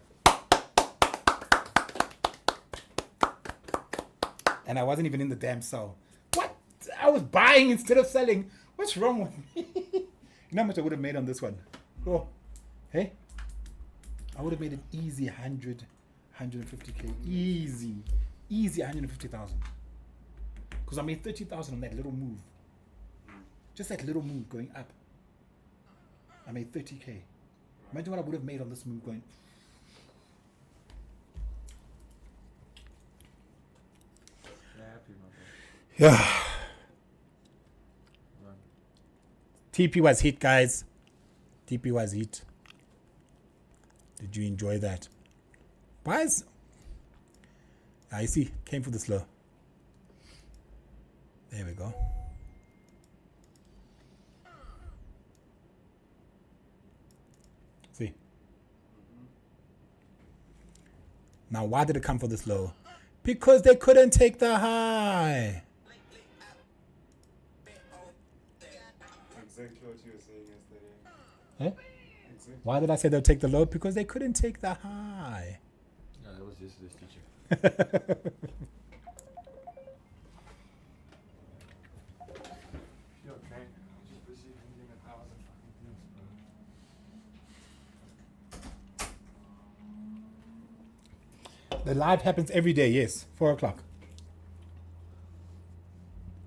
And I wasn't even in the damn sell. What? I was buying instead of selling. What's wrong with me? You know how much I would have made on this one? Oh, hey? I would have made it easy 100, 150K. Easy. Easy 150,000. Because I made 30,000 on that little move. Just that little move going up. I made 30K. Imagine what I would have made on this move going. Yeah. TP was hit, guys. TP was hit. Did you enjoy that? Why is... I see. Came for the slow. There we go. Now, why did it come for this low? Because they couldn't take the high. Exactly what you were saying yesterday. Eh? Exactly. Why did I say they'll take the low? Because they couldn't take the high. Yeah, that was just this teacher. Yo, okay. I'm just busy handling 1,000 fucking things, bro. The live happens every day, yes. 4 o'clock.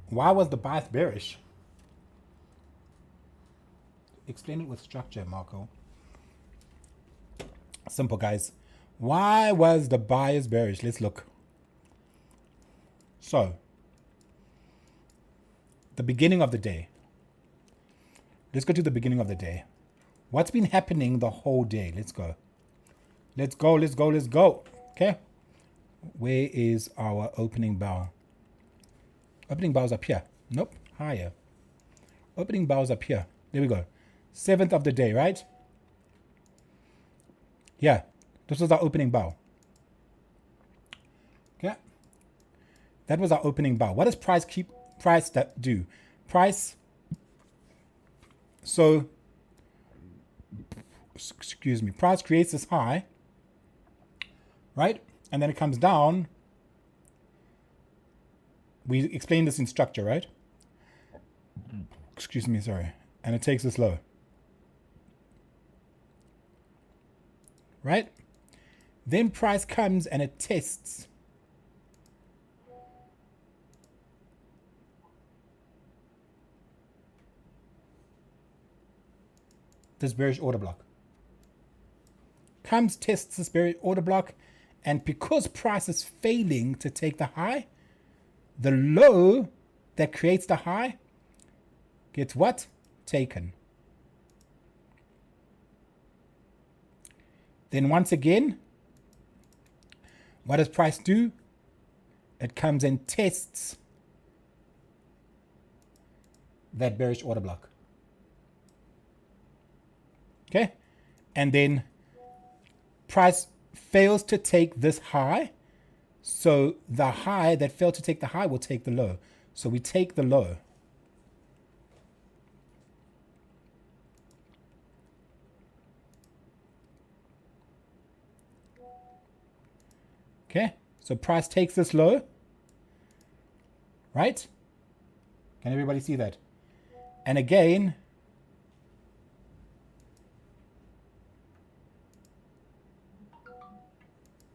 Why was the bias bearish? Explain it with structure, Marco. Simple, guys. Why was the bias bearish? Let's look. So, the beginning of the day. Let's go to the beginning of the day. What's been happening the whole day? Let's go. Let's go, let's go, let's go. Okay. Where is our opening bell? Opening bell's up here. Nope, higher. Opening bell's up here. There we go. 7th of the day, right? Yeah, this was our opening bell. Okay. That was our opening bell. What does price do? Price, so, excuse me, price creates this high, right? And then it comes down. We explained this in structure, right? Excuse me, sorry. And it takes this low. Right? Then price comes and it tests. This bearish order block. Comes, tests this bearish order block, and because price is failing to take the high, the low that creates the high gets what? Taken. Then once again, what does price do? It comes and tests that bearish order block. Okay? And then price fails to take this high. So the high that failed to take the high will take the low. So we take the low. Okay, so price takes this low, right? Can everybody see that? And again,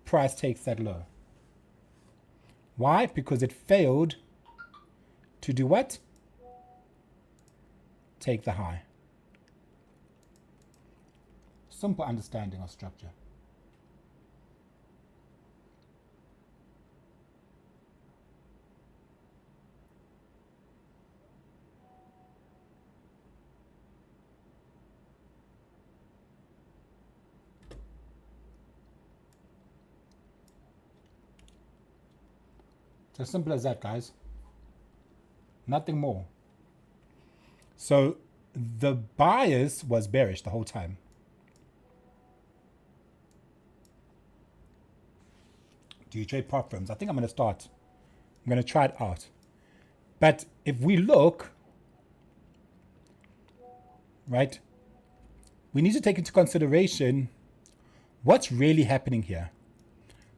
price takes that low. Why? Because it failed to do what? Take the high. Simple understanding of structure. It's as simple as that, guys. Nothing more. So the bias was bearish the whole time. Do you trade prop firms? I think I'm going to start. I'm going to try it out. But if we look, right, we need to take into consideration what's really happening here.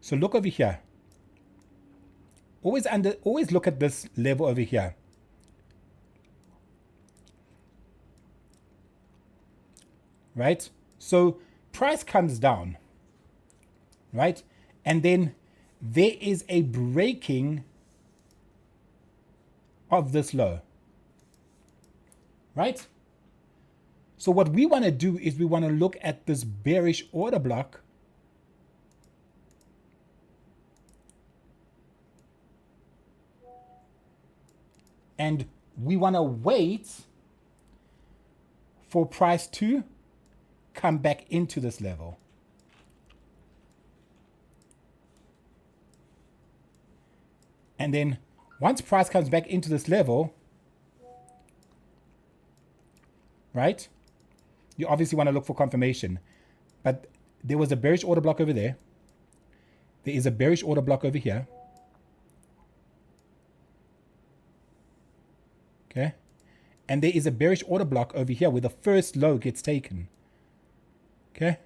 So look over here. Always look at this level over here. Right? So price comes down. Right? And then there is a breaking of this low. Right? So what we want to do is we want to look at this bearish order block. And we want to wait for price to come back into this level. And then once price comes back into this level, right, you obviously want to look for confirmation. But there was a bearish order block over there. there is a bearish order block over here. Okay. And there is a bearish order block over here where the first low gets taken. Okay.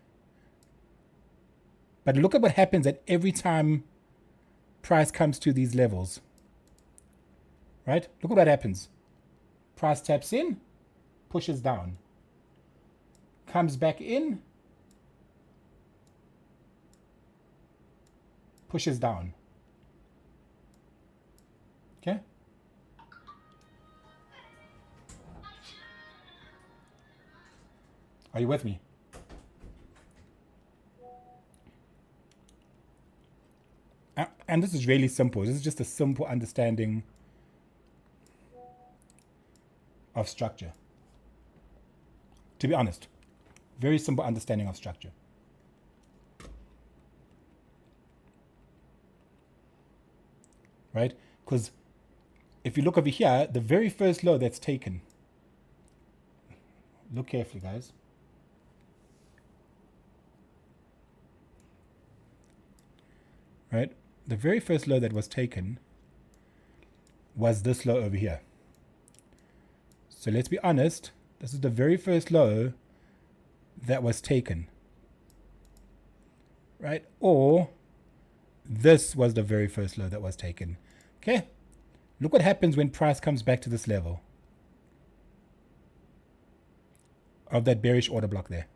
But look at what happens at every time price comes to these levels. Right? Look at what happens. Price taps in, pushes down. Comes back in, pushes down. Okay? Are you with me? And this is really simple. This is just a simple understanding of structure. To be honest, very simple understanding of structure. Right? Because if you look over here, the very first low that's taken, look carefully, guys. Right? The very first low that was taken was this low over here. So let's be honest, this is the very first low that was taken. Right? Or this was the very first low that was taken. Okay? Look what happens when price comes back to this level of that bearish order block there.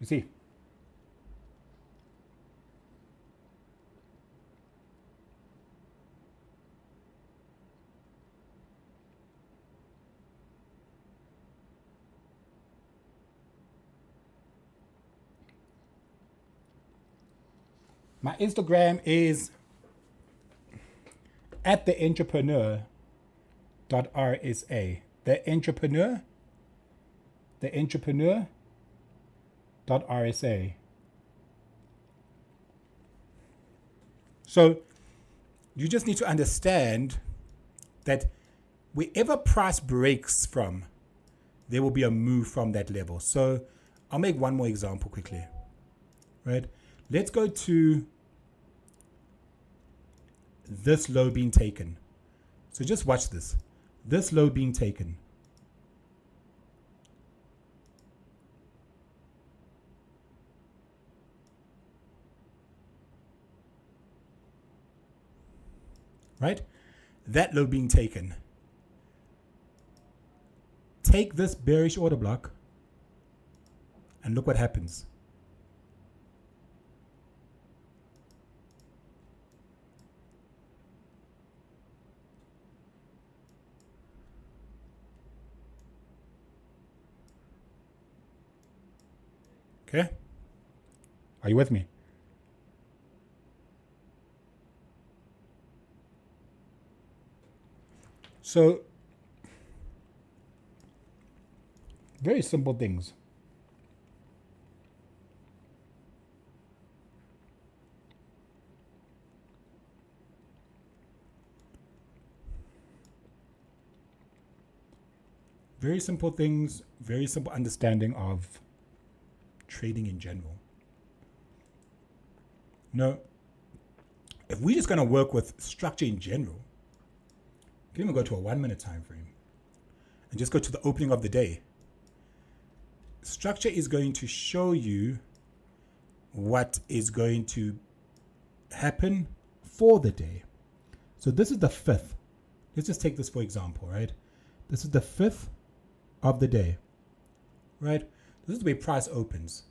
You see? My Instagram is at the entrepreneur.rsa. The entrepreneur.rsa. So you just need to understand that wherever price breaks from, there will be a move from that level. So I'll make one more example quickly, right? Let's go to this low being taken. So just watch this. This low being taken. Right? That low being taken. Take this bearish order block and look what happens. Okay? Are you with me? So, very simple things. Very simple things, very simple understanding of trading in general. No, if we're just going to work with structure in general, you can even go to a 1 minute time frame and just go to the opening of the day. Structure is going to show you what is going to happen for the day. So this is the 5th. Let's just take this for example, right? This is the 5th of the day, right? This is the way price opens.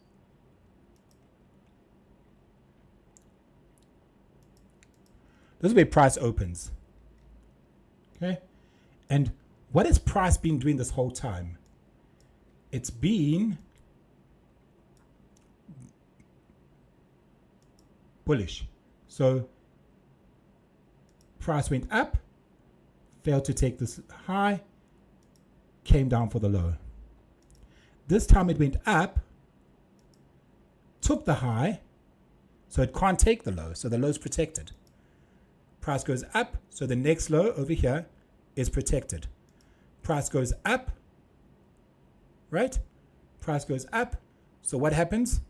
This is the way price opens. Okay? And what has price been doing this whole time? It's been bullish. So price went up, failed to take this high, came down for the low. This time it went up, took the high, so it can't take the low, so the low is protected. Price goes up, so the next low over here is protected. price goes up, right? Price goes up. So what happens?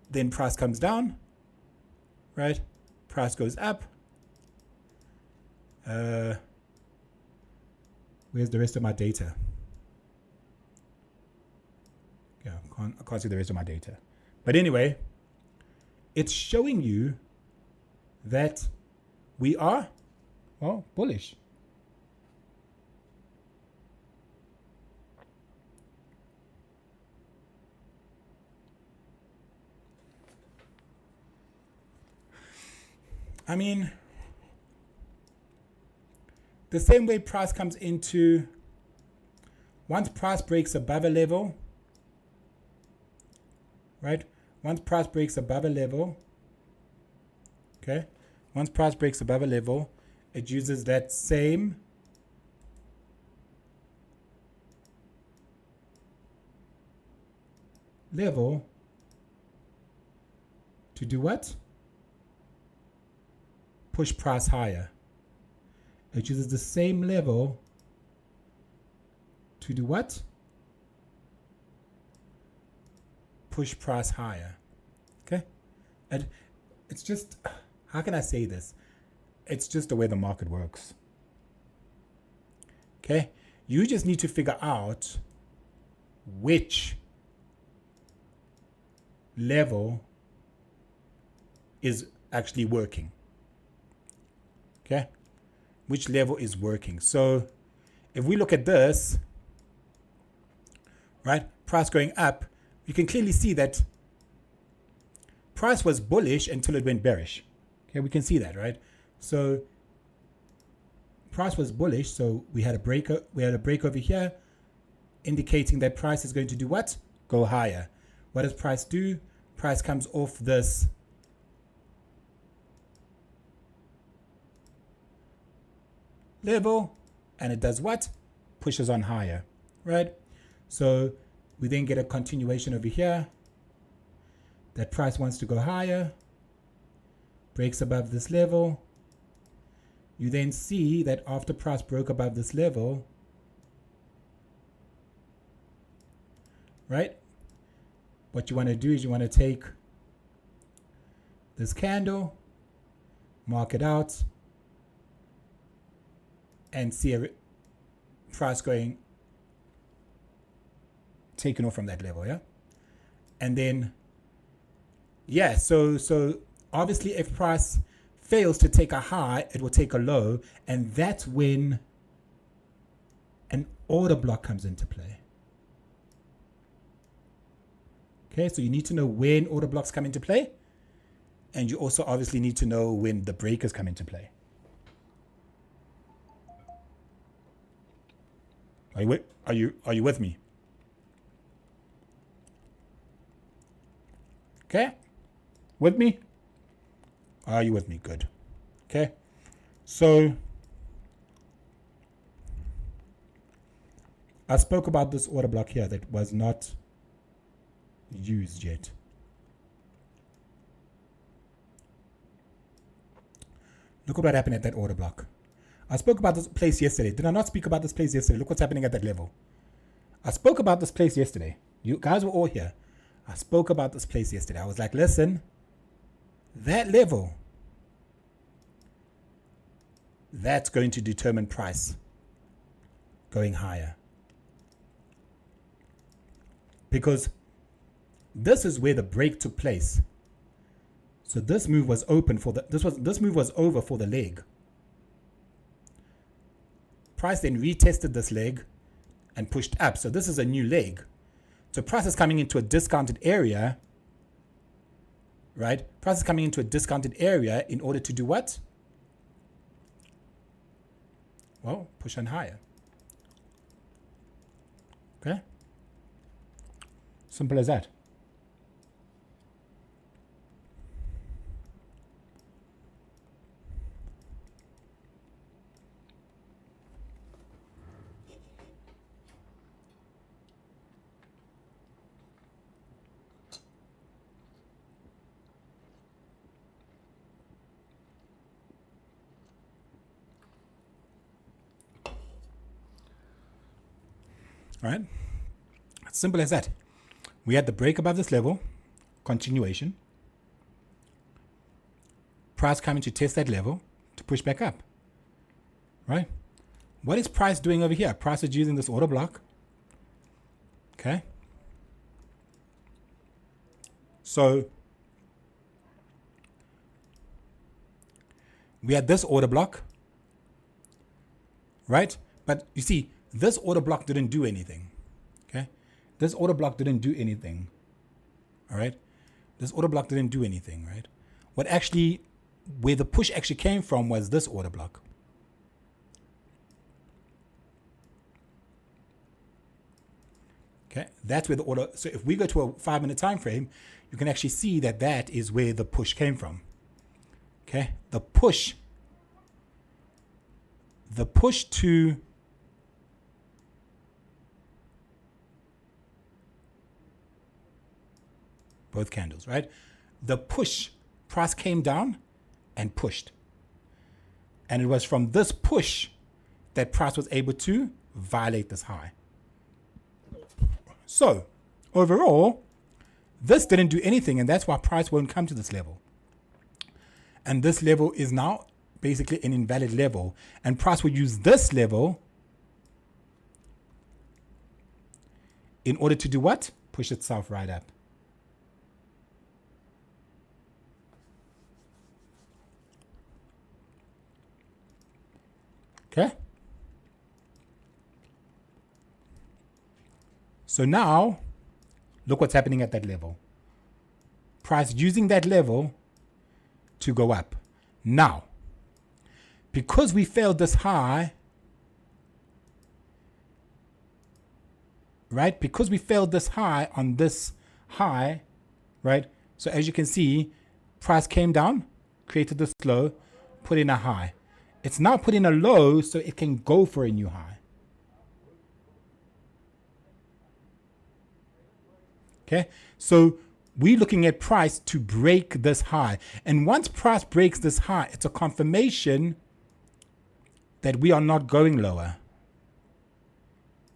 Then price comes down, right? Price goes up. Where's the rest of my data? Yeah, I can't see the rest of my data. But anyway, it's showing you that we are, well, bullish. I mean, the same way price comes into, once price breaks above a level, right? Once price breaks above a level, okay? Once price breaks above a level, it uses that same level to do what? Push price higher. It uses the same level to do what? Push price higher. Okay? And it's just, how can I say this? It's just the way the market works. Okay? You just need to figure out which level is actually working. Okay? Which level is working. So if we look at this, right? Price going up, you can clearly see that price was bullish until it went bearish. Okay, we can see that, right? So price was bullish, so we had a break over here indicating that price is going to do what? Go higher. What does price do? Price comes off this level and it does what? Pushes on higher, right? So we then get a continuation over here that price wants to go higher, breaks above this level. You then see that after price broke above this level, right? What you want to do is you want to take this candle, mark it out, and see a price going taken off from that level, yeah? And then, yeah, so obviously if price fails to take a high, it will take a low, and that's when an order block comes into play. Okay, so you need to know when order blocks come into play, and you also obviously need to know when the breakers come into play. Are you with me? Okay? With me? Are you with me? Good. Okay? So I spoke about this order block here that was not used yet. Look at what happened at that order block. I spoke about this place yesterday. Did I not speak about this place yesterday? Look what's happening at that level. I spoke about this place yesterday. You guys were all here. I spoke about this place yesterday. I was like, listen, that level, that's going to determine price going higher. Because this is where the break took place. So this move was open for the, this move was over for the leg. Price then retested this leg and pushed up. So this is a new leg. So price is coming into a discounted area, right? Price is coming into a discounted area in order to do what? Well, push on higher. Okay? Simple as that. All right? Simple as that. We had the break above this level, continuation. Price coming to test that level to push back up. Right? What is price doing over here? Price is using this order block. Okay? So we had this order block, right? But you see, this order block didn't do anything. Okay? This order block didn't do anything. All right? This order block didn't do anything, right? What actually, where the push actually came from was this order block. Okay, that's where the order, so if we go to a 5-minute time frame, you can actually see that that is where the push came from. Okay, the push to both candles, right? The push, price came down and pushed. And it was from this push that price was able to violate this high. So overall, this didn't do anything, and that's why price won't come to this level. And this level is now basically an invalid level, and price will use this level in order to do what? Push itself right up. Okay? So now, look what's happening at that level. Price using that level to go up. Now, because we failed this high, right? Because we failed this high on this high, right? So as you can see, price came down, created this low, put in a high. It's now put in a low so it can go for a new high. Okay, so we're looking at price to break this high. And once price breaks this high, it's a confirmation that we are not going lower.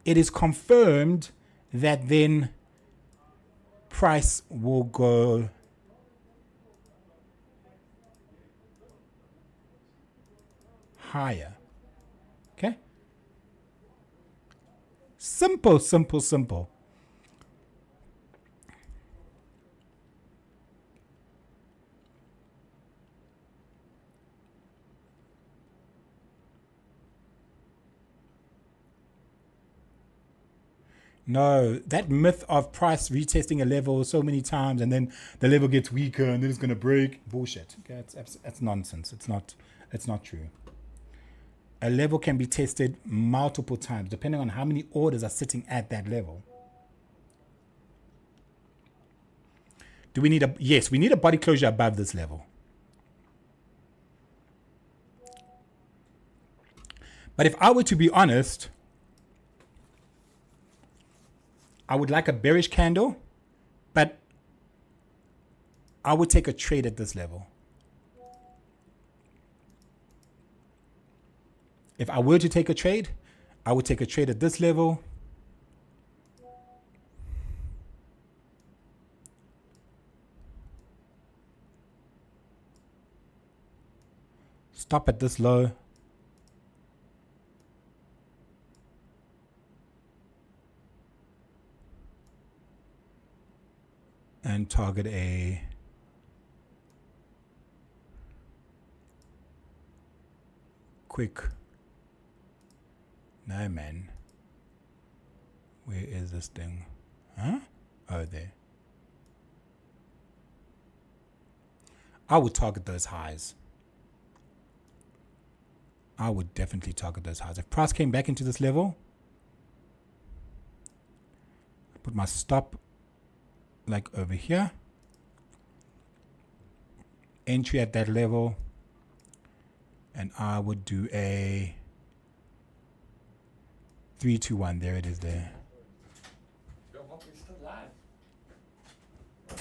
It is confirmed that then price will go higher. Okay? Simple, simple, simple. No, that myth of price retesting a level so many times and then the level gets weaker and then it's going to break. Bullshit. Okay, that's nonsense. It's not true. A level can be tested multiple times depending on how many orders are sitting at that level. Do we need a, yes, we need a body closure above this level. But if I were to be honest, I would like a bearish candle, but I would take a trade at this level. If I were to take a trade, I would take a trade at this level. Stop at this low. And target a quick, no man, where is this thing? Huh? Oh, there. I would target those highs. I would definitely target those highs. If price came back into this level, I put my stop like over here, entry at that level, and I would do a 3, 2, 1. There it is there. We're still live. We're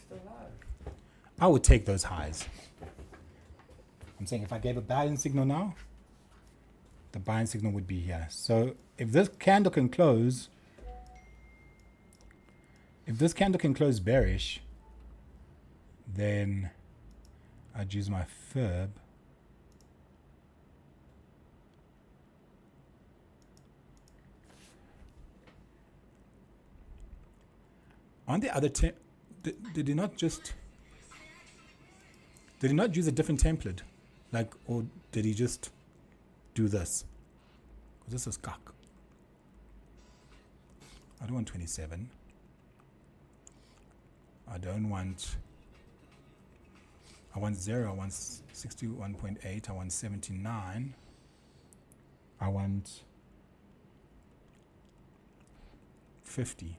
still live. I would take those highs. I'm saying if I gave a buying signal now, the buying signal would be here. So if this candle can close, bearish, then I'd use my fib. On the other did he not use a different template? Like, or did he just do this? Because this is cock. I don't want 27. I want 0, I want 61.8, I want 79. I want 50.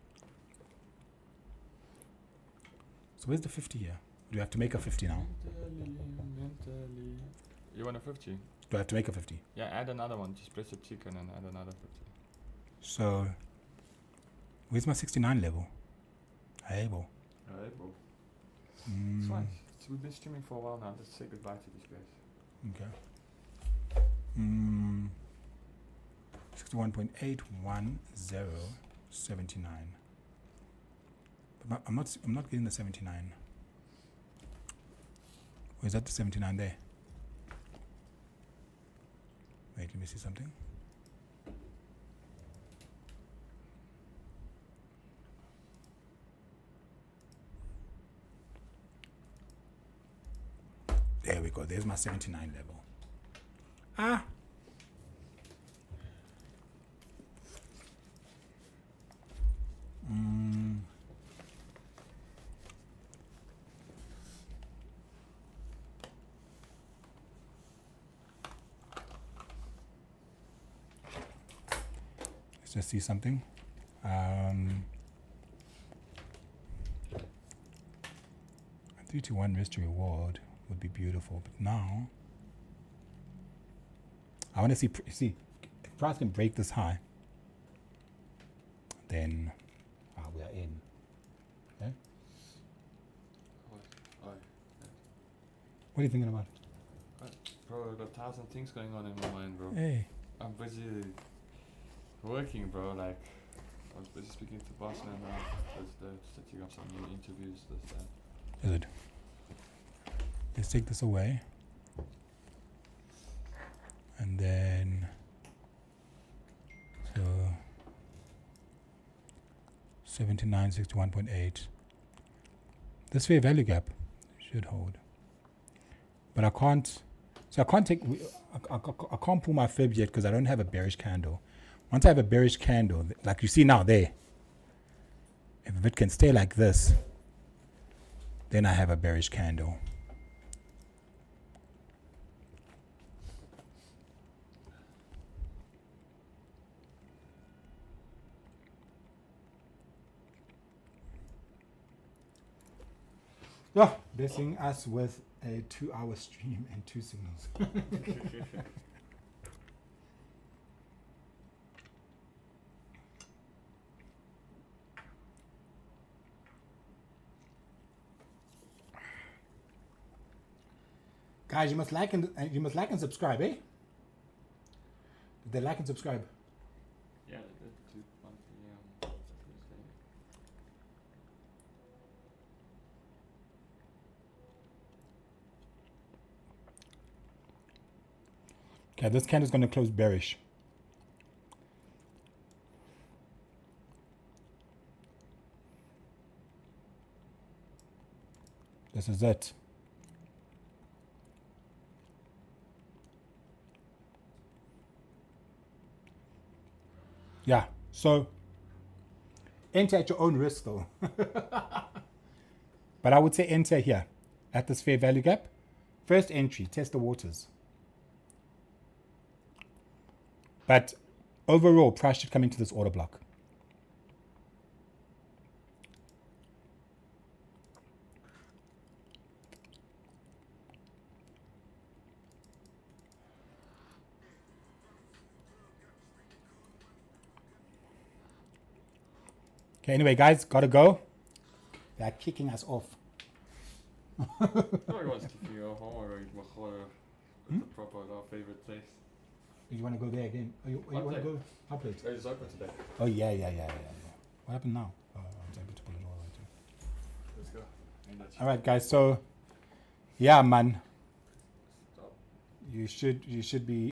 So where's the 50 here? Do I have to make a 50 now? Mentally. You want a 50? Do I have to make a 50? Yeah, add another one. Just press the chicken and add another 50. So, where's my 69 level? Able. It's fine. We've been streaming for a while now. Let's say goodbye to these guys. Okay. 61.81079. But I'm not getting the 79. Or is that the 79 there? Wait, let me see something. There we go. There's my 79 level. Ah. Let's just see something. A 3-to-1 risk to reward would be beautiful, but now I want to see if price can break this high, then we are in. Okay. What are you thinking about? Bro, I got 1,000 things going on in my mind, bro. Hey. I'm busy working, bro. Like, I was busy speaking to boss man now. Setting up some new interviews, this, that. Is it? Let's take this away. And then, so 79, 61.8. This fair value gap should hold. But I can't, I can't pull my fib yet because I don't have a bearish candle. Once I have a bearish candle, like you see now there, if it can stay like this, then I have a bearish candle. Yeah, blessing us with a 2-hour stream and 2 signals. Guys, you must like and subscribe, eh? Did they like and subscribe? Yeah, they did. 1 p.m. Okay, this candle is going to close bearish. This is it. Yeah, so enter at your own risk though. But I would say enter here at this fair value gap. First entry, test the waters. But overall, price should come into this order block. Okay, anyway, guys, gotta go. They're kicking us off. Nobody wants to kick you off. I want to eat my the proper, our favorite place. You want to go there again? Oh, you want to Update. go update? It's open today. Oh yeah. What happened now? Oh, I was able to put it all right too. Let's go. All right, guys. So, yeah, man, Stop. you should be